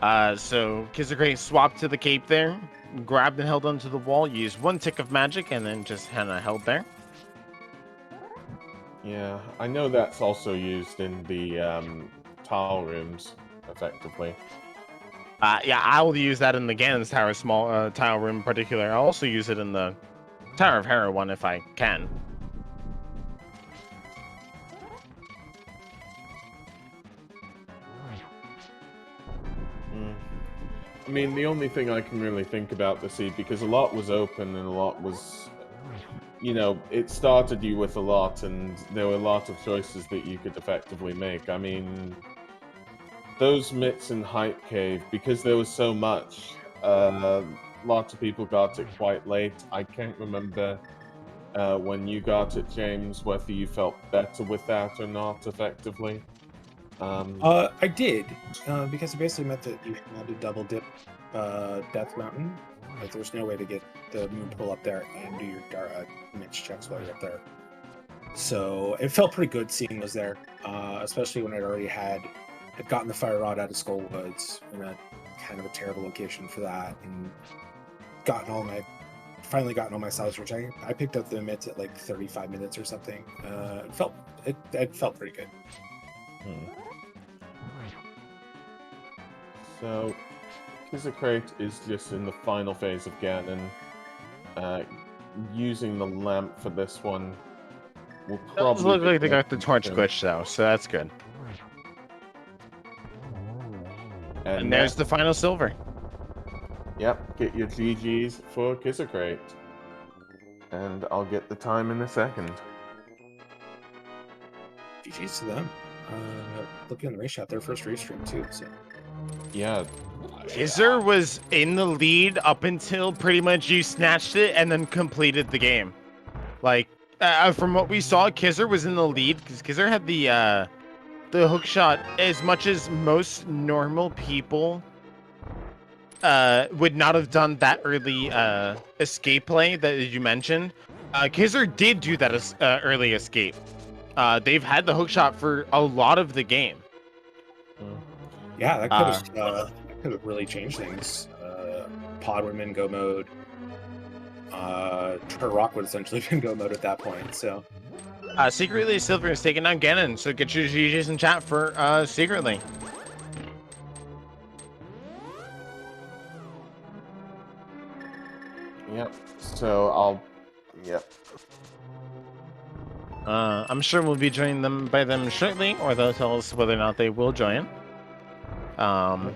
So Kizakray swapped to the cape there, grabbed and held onto the wall, used 1 tick of magic, and then just kind of held there. Yeah, I know that's also used in the tile rooms, effectively. Yeah, I will use that in the Ganon's Tower small tile room in particular. I'll also use it in the Tower of Hera one if I can. I mean, the only thing I can really think about the seed, because a lot was open and a lot was, you know, it started you with a lot, and there were a lot of choices that you could effectively make. I mean, those mitts in Hype Cave, because there was so much, lots of people got it quite late. I can't remember when you got it, James, whether you felt better with that or not, effectively. I did, because it basically meant that you had to double dip Death Mountain. Like, there's no way to get the moon pool up there and do your mitch checks while you're up there. So it felt pretty good seeing those there, especially when I'd already had gotten the fire rod out of Skull Woods in a kind of a terrible location for that, and finally gotten all my salvage, which I picked up the mitts at like 35 minutes or something. It felt pretty good. So, Kizakray is just in the final phase of Ganon. Using the lamp for this one will probably... Does look like they got the torch glitch though, so that's good. And there's the final silver. Yep, get your GGs for Kizakray. And I'll get the time in a second. GG's to them. Looking on the race shot, their first race stream too, so... Yeah. Kizzer was in the lead up until pretty much you snatched it and then completed the game. Like, from what we saw, Kizzer was in the lead because Kizzer had the hook shot as much as most normal people would not have done that early escape play that you mentioned. Kizzer did do that early escape. They've had the hook shot for a lot of the game. Yeah, that could have really changed things. Pod would have been go mode. Turok would essentially been go mode at that point. So, Secretly Silver is taking down Ganon. So get your GGs in chat for Secretly. Yep. So Yep. I'm sure we'll be joining them by them shortly, or they'll tell us whether or not they will join. But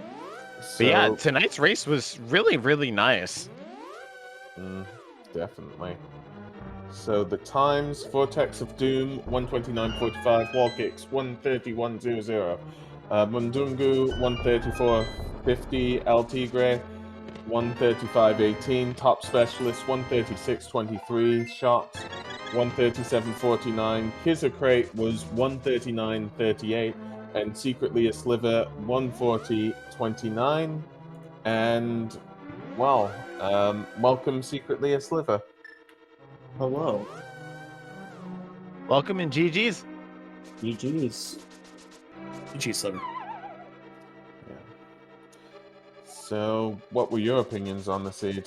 yeah, tonight's race was really, really nice. Definitely. So the times: Vortex of Doom 129.45, Wall Kicks 131.00, Mundungu 134.50, El Tigre 135.18, Top Specialist 136.23, Shots 137.49, Kizakray was 139.38, and Secretly a Sliver 140.29. And well, welcome Secretly a Sliver. Hello. Welcome in GG's. GG's. GG Sliver. Yeah. So, what were your opinions on the seed?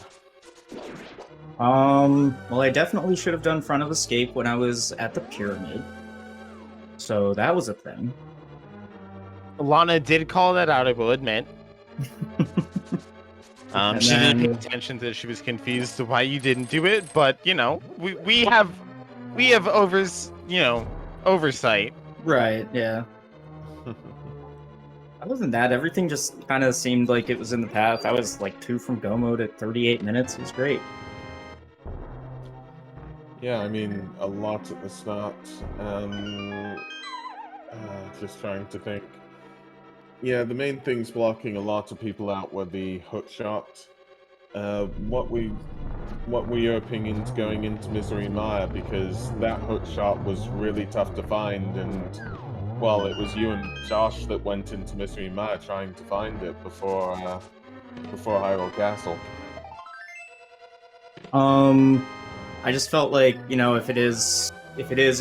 Well, I definitely should have done front of escape when I was at the pyramid. So that was a thing. Lana did call that out, I will admit. She didn't pay attention to it. She was confused to why you didn't do it, but you know, we have oversight. Right, yeah. Other than that, everything just kind of seemed like it was in the path. I was like 2 from go mode at 38 minutes. It was great. Yeah, I mean, a lot at the start. Just trying to think. Yeah, the main things blocking a lot of people out were the hook shot. What we what were your opinions going into Misery Mire? Because that hook shot was really tough to find, and well, it was you and Josh that went into Misery Mire trying to find it before Hyrule Castle. I just felt like, you know, if it is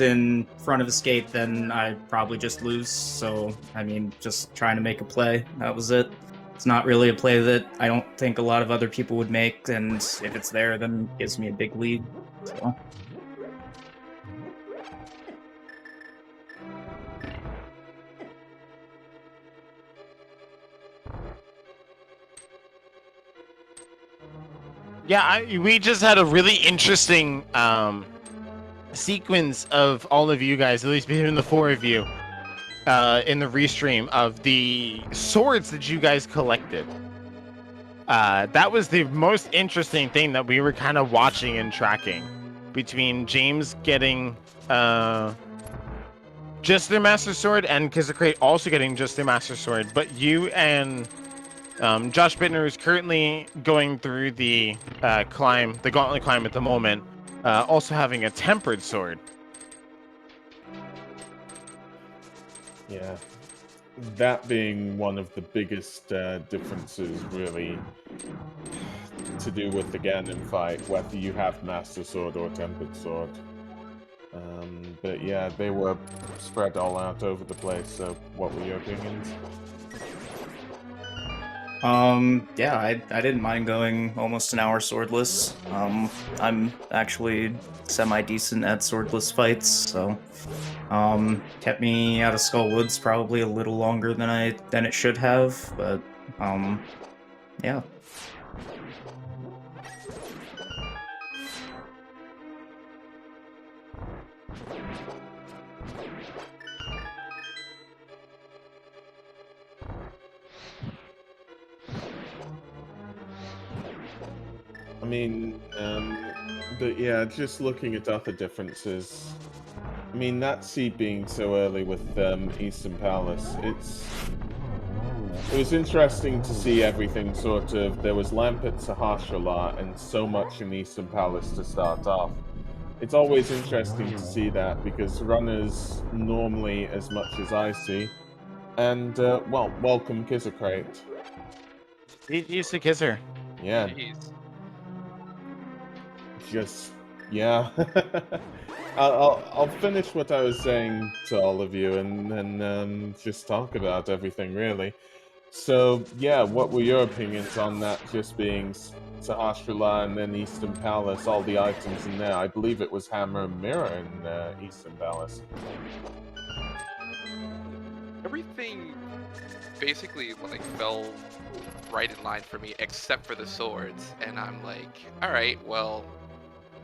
in front of Escape, then I'd probably just lose. So, I mean, just trying to make a play. That was it. It's not really a play that I don't think a lot of other people would make, and if it's there, then it gives me a big lead. So. Yeah, we just had a really interesting sequence of all of you guys, at least between the four of you, in the restream of the swords that you guys collected. That was the most interesting thing that we were kind of watching and tracking, between James getting just their Master Sword and Kizikray also getting just their Master Sword, but you and Josh Bittner is currently going through the gauntlet climb at the moment, also having a tempered sword. Yeah, that being one of the biggest differences, really, to do with the Ganon fight, whether you have Master Sword or Tempered Sword. But yeah, they were spread all out over the place, so what were your opinions? Yeah, I didn't mind going almost an hour swordless. I'm actually semi-decent at swordless fights, so kept me out of Skull Woods probably a little longer than it should have, but yeah. I mean, but yeah, just looking at other differences. I mean, that seed being so early with Eastern Palace, it was interesting to see everything sort of. There was Lamp at Sahasrara and so much in Eastern Palace to start off. It's always interesting to see that because runners normally, as much as I see, and well, welcome Kizikray. He used to kiss her. Yeah. Jeez. Just yeah. I'll finish what I was saying to all of you and then just talk about everything really. So yeah, what were your opinions on that just being Sahasrara and then Eastern Palace, all the items in there? I believe it was Hammer and Mirror in Eastern Palace. Everything basically like fell right in line for me except for the swords, and I'm like, all right, well,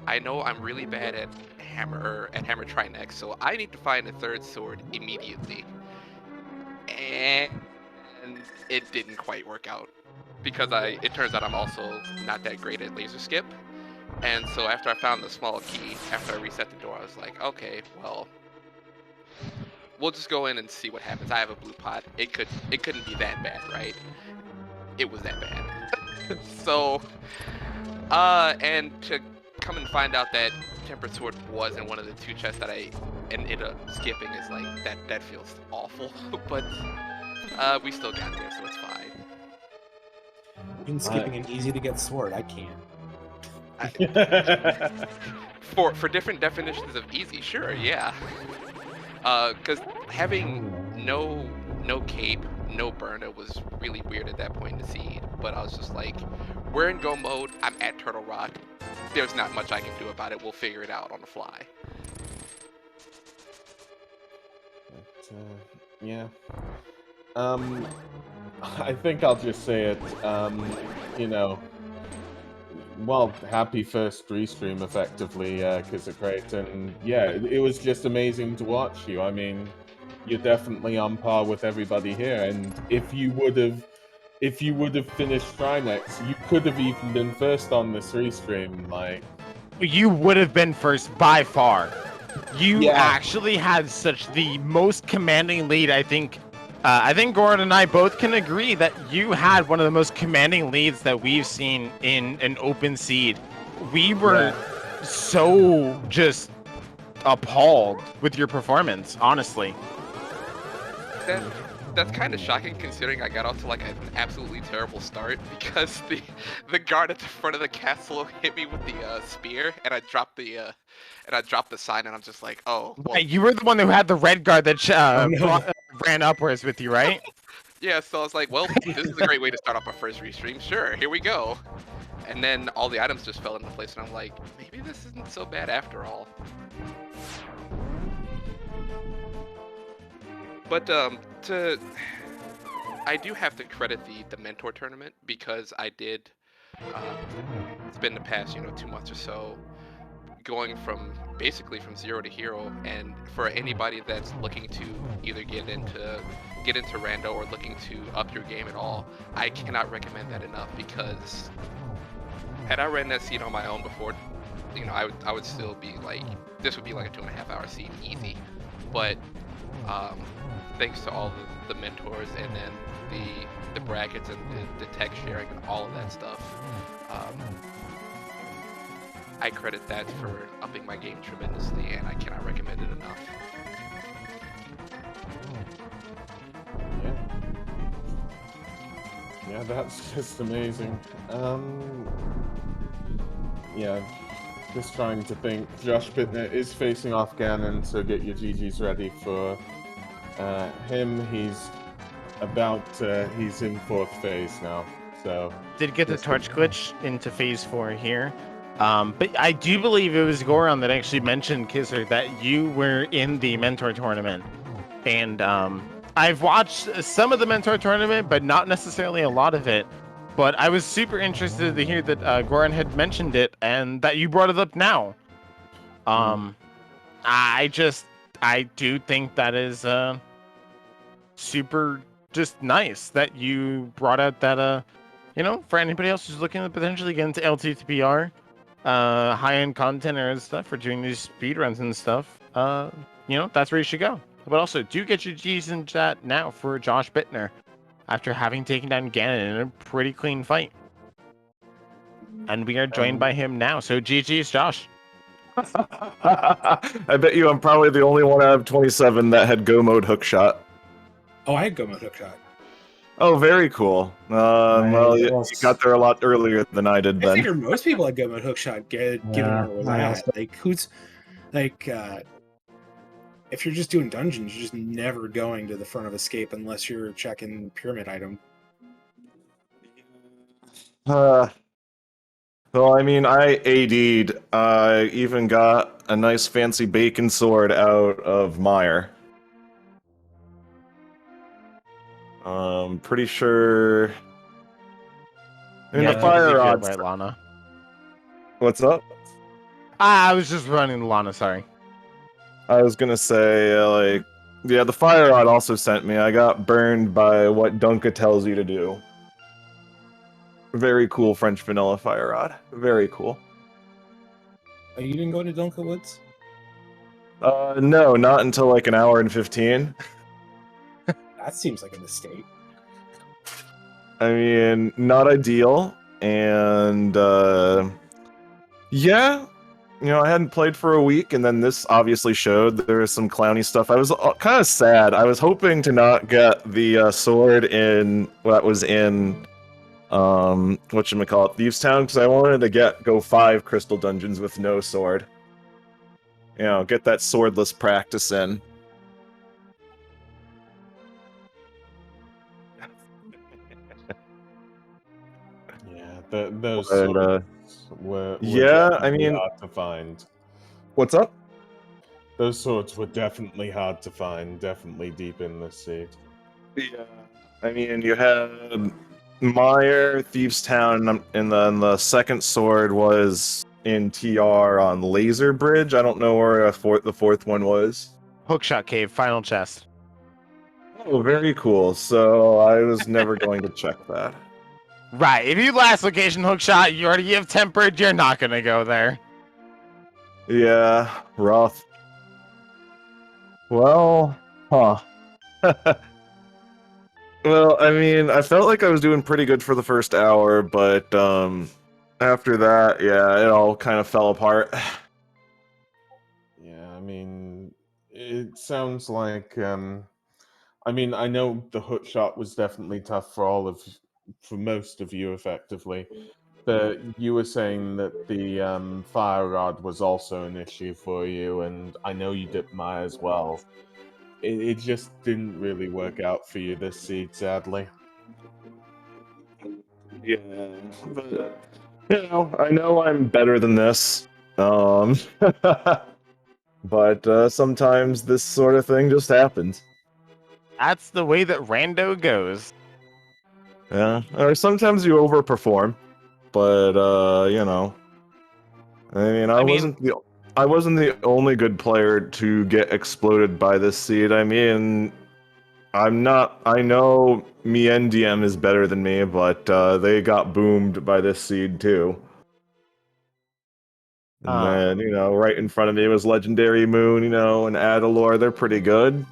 I know I'm really bad at Hammer Trinex, so I need to find a third sword immediately. And it didn't quite work out because it turns out I'm also not that great at laser skip. And so after I found the small key, after I reset the door, I was like, okay, well, we'll just go in and see what happens. I have a blue pot. It couldn't be that bad, right? It was that bad. So, and to come and find out that Tempered Sword was in one of the two chests that I ended up skipping is like, that feels awful. But we still got there, so it's fine. Even skipping an easy to get sword, I can't. For different definitions of easy, sure, yeah. Because having no cape, no burner was really weird at that point in the seed. But I was just like, we're in go mode. I'm at Turtle Rock. There's not much I can do about it. We'll figure it out on the fly. But, yeah. I think I'll just say it. You know, well, happy first restream, effectively, Kizikray, and yeah, it was just amazing to watch you. I mean, you're definitely on par with everybody here, and if you would have finished Trinex, you could have even been first on this restream. Like, You would have been first by far. You Yeah. actually had such the most commanding lead, I think. I think Gordon and I both can agree that you had one of the most commanding leads that we've seen in an open seed we were so just appalled with your performance, honestly. That's kind of shocking considering I got off to like an absolutely terrible start because the guard at the front of the castle hit me with the spear and I dropped the sign and I'm just like, oh well. Right, you were the one who had the red guard that Oh, no. ran upwards with you, right? Yeah, so I was like, well, this is a great way to start off our first restream. Sure, here we go. And then all the items just fell into place and I'm like, maybe this isn't so bad after all. But I do have to credit the mentor tournament because I did spend the past 2 months or so going from basically from 0 to hero. And for anybody that's looking to either get into rando or looking to up your game at all, I cannot recommend that enough because had I ran that seed on my own before, I would still be like, this would be like a 2.5 hour seed easy. But thanks to all the mentors and then the brackets and the tech sharing and all of that stuff, I credit that for upping my game tremendously, and I cannot recommend it enough. Yeah, that's just amazing. Yeah, just trying to think. Josh Bittner is facing off Ganon, so get your GGs ready for him. He's in 4th phase now, so... Did get the torch glitch into phase 4 here. But I do believe it was Goron that actually mentioned, Kisser, that you were in the mentor tournament. And I've watched some of the mentor tournament, but not necessarily a lot of it. But I was super interested to hear that Goran had mentioned it and that you brought it up now. I do think that is super just nice that you brought out that, for anybody else who's looking to potentially get into LTTPR, high-end content or stuff, for doing these speedruns and stuff, that's where you should go. But also, do get your G's in chat now for Josh Bittner, after having taken down Ganon in a pretty clean fight. And we are joined by him now, so GG's, Josh. I bet you I'm probably the only one out of 27 that had Go Mode Hookshot. Oh, I had Go Mode Hookshot. Oh, very cool. Well, you got there a lot earlier than I did I then. figure most people had Go Mode Hookshot, given where it was at. Like, if you're just doing dungeons, you're just never going to the front of escape unless you're checking pyramid item. Well, I mean, I AD'd. I even got a nice fancy bacon sword out of Mire. Pretty sure... I mean, the fire odds... Right, Lana. What's up? I was just running Lana, sorry. I was gonna say, the fire rod also sent me. I got burned by what Dunka tells you to do. Very cool French vanilla fire rod. Very cool. Oh, you didn't go to Dunka Woods? No, not until like an hour and 15. That seems like a mistake. I mean, not ideal, and yeah, I hadn't played for a week, and then this obviously showed there was some clowny stuff. I was kind of sad. I was hoping to not get the sword in that was in whatchamacallit, Thieves Town, because I wanted to go 5 crystal dungeons with no sword. Get that swordless practice in. Those swords were I mean, hard to find. What's up? Those swords were definitely hard to find, definitely deep in the sea. Yeah, I mean, you had Mire, Thieves Town, and then the second sword was in TR on Laser Bridge. I don't know where the fourth one was. Hookshot Cave, final chest. Oh, very cool. So I was never going to check that. Right, if you last location Hookshot, you already have tempered, you're not gonna go there. Yeah, rough. Well, huh. Well, I mean, I felt like I was doing pretty good for the first hour, but after that, yeah, it all kind of fell apart. Yeah, I mean, it sounds like. I mean, I know the hook shot was definitely tough for most of you, effectively. But you were saying that the fire rod was also an issue for you, and I know you dipped Maya as well. It just didn't really work out for you this seed, sadly. Yeah, but I know I'm better than this. Um, but sometimes this sort of thing just happens. That's the way that rando goes. Yeah, or sometimes you overperform. But I mean, I wasn't the only good player to get exploded by this seed. I mean, I'm not. I know me NDM is better than me, but they got boomed by this seed too. And then, right in front of me was Legendary Moon, and Adalor. They're pretty good.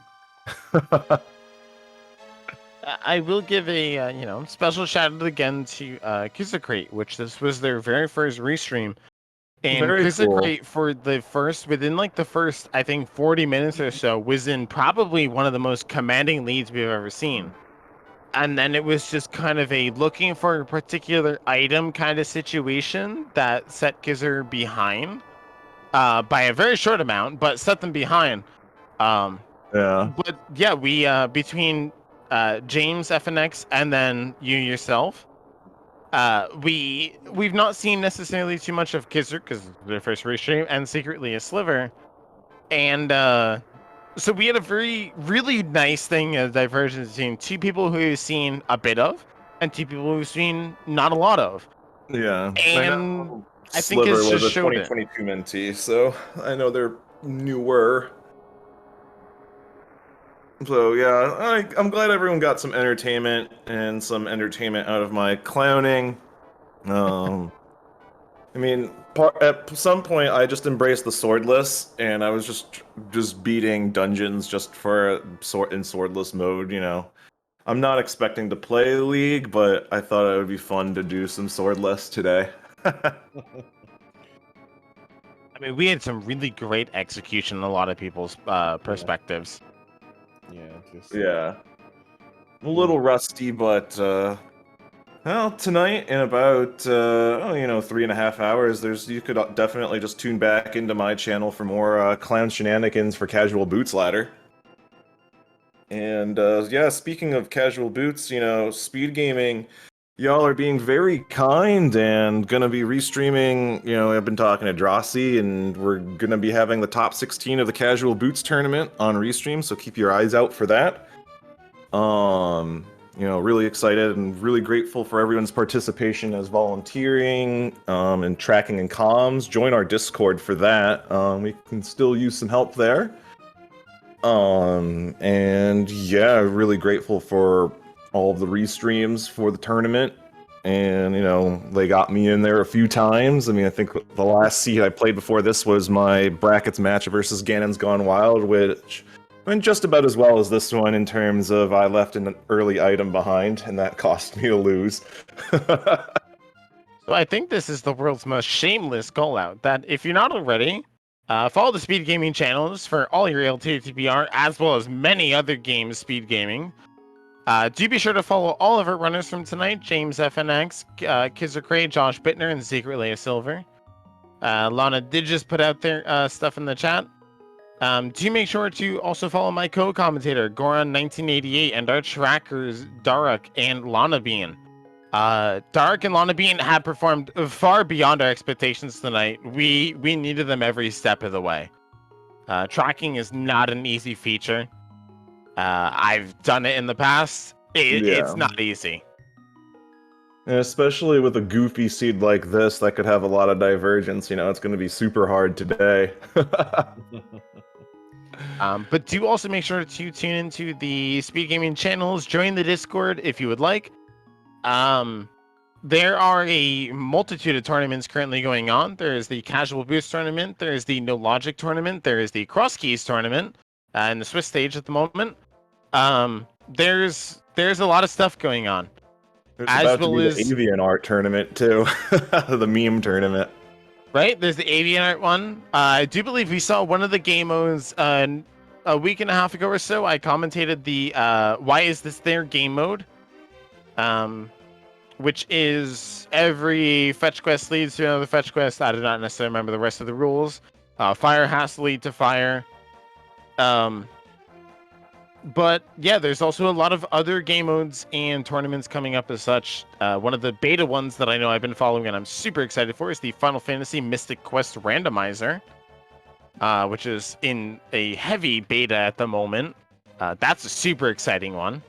I will give a special shout out again to Kizakreate, which this was their very first restream. And Very cool. Kizakreate within like the first, I think 40 minutes or so, was in probably one of the most commanding leads we've ever seen. And then it was just kind of a looking for a particular item kind of situation that set Kizer behind by a very short amount, but set them behind. Yeah. But yeah, we between James FNX and then you yourself, we've not seen necessarily too much of Kizer because their first restream and secretly a sliver, and so we had a really nice thing, a divergence between two people who've seen a bit of and two people who've seen not a lot of. Yeah. And I think Sliver it's was just a showed it. 2022 mentee, so I know they're newer. So yeah, I'm glad everyone got some entertainment and some entertainment out of my clowning. I mean, at some point I just embraced the swordless, and I was just beating dungeons just for swordless mode. I'm not expecting to play League, but I thought it would be fun to do some swordless today. I mean, we had some really great execution in a lot of people's perspectives. Yeah, A little rusty, but well, tonight in about 3.5 hours, you could definitely just tune back into my channel for more clown shenanigans for Casual Boots Ladder. And yeah, speaking of Casual Boots, speed gaming, y'all are being very kind and gonna be restreaming. I've been talking to Drossi, and we're gonna be having the top 16 of the Casual Boots tournament on restream, so keep your eyes out for that. Really excited and really grateful for everyone's participation as volunteering and tracking and comms. Join our Discord for that. We can still use some help there. And yeah, really grateful for all of the restreams for the tournament. And, they got me in there a few times. I mean, I think the last seed I played before this was my brackets match versus Ganon's Gone Wild, which went just about as well as this one in terms of I left an early item behind, and that cost me to lose. So I think this is the world's most shameless call out that if you're not already, follow the Speed Gaming channels for all your ALTTPR as well as many other games speed gaming. Do be sure to follow all of our runners from tonight: James FNX, Kizakreate, Josh Bittner, and Secret Leia Silver. Lana did just put out their stuff in the chat. Do make sure to also follow my co-commentator, Goran1988, and our trackers, Darak and Lana Bean. Darak and Lana Bean have performed far beyond our expectations tonight. We needed them every step of the way. Tracking is not an easy feature. I've done it in the past. It's not easy. And especially with a goofy seed like this that could have a lot of divergence, it's going to be super hard today. But do also make sure to tune into the Speed Gaming channels, join the Discord if you would like. There are a multitude of tournaments currently going on. There is the Casual Boost tournament, there is the No Logic tournament, there is the Cross Keys tournament in the Swiss stage at the moment. There's a lot of stuff going on. There's As about to well be as- the avian art tournament too, the meme tournament. Right? There's the avian art one. I do believe we saw one of the game modes a week and a half ago or so. I commentated the why is this there game mode? Which is every fetch quest leads to another fetch quest. I do not necessarily remember the rest of the rules. Fire has to lead to fire. But yeah, there's also a lot of other game modes and tournaments coming up as such. One of the beta ones that I know I've been following and I'm super excited for is the Final Fantasy Mystic Quest Randomizer, which is in a heavy beta at the moment. That's a super exciting one.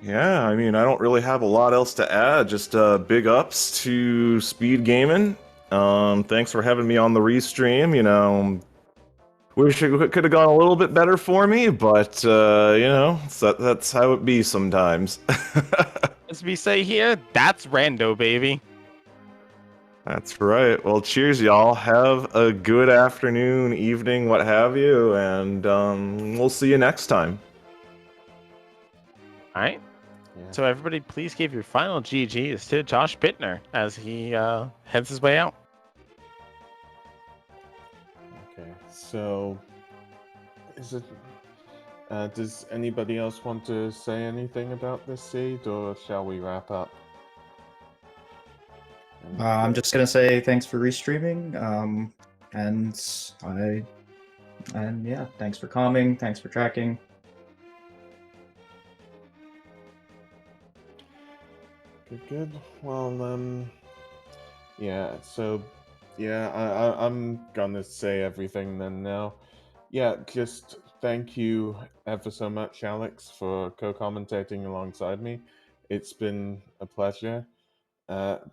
Yeah, I mean, I don't really have a lot else to add. Just big ups to Speed Gaming. Thanks for having me on the restream. You know, wish it could have gone a little bit better for me, but you know, that's how it be sometimes. As we say here, that's rando, baby. That's right. Well, cheers, y'all. Have a good afternoon, evening, what have you, and we'll see you next time. All right. Yeah. So everybody, please give your final GGs to Josh Bittner as he heads his way out. Okay, so is it? Does anybody else want to say anything about this seed, or shall we wrap up? I'm just gonna say thanks for restreaming, and yeah, thanks for calming, thanks for tracking. Good. Well, yeah. So, yeah, I'm gonna say everything then now. Yeah, just thank you ever so much, Alex, for co-commentating alongside me. It's been a pleasure.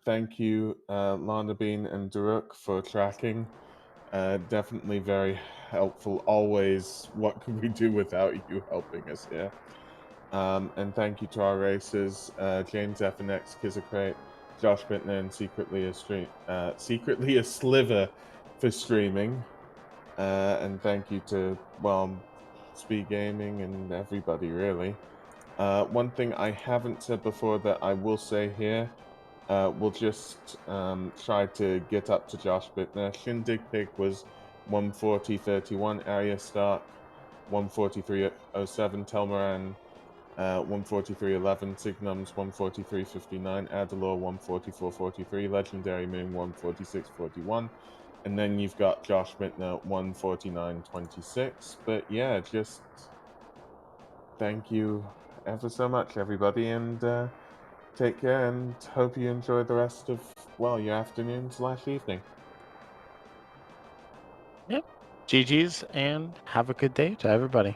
Thank you, Lana Bean and Duruk, for tracking. Definitely very helpful. Always, what could we do without you helping us here? And thank you to our racers, James FNX, Kizzacrate, Josh Bittner, and secretly a Sliver for streaming. And thank you to, well, Speed Gaming and everybody, really. One thing I haven't said before that I will say here, we'll just try to get up to Josh Bittner. Shindig Pig was 140.31, Arya Stark 143.07, Telmaran 143.11, Signums 143.59, Adalor 144.43, Legendary Moon 146.41, and then you've got Josh Bittner 149.26. But yeah, just thank you ever so much, everybody, and take care, and hope you enjoy the rest of, well, your afternoon/evening. Yep. GG's and have a good day to everybody.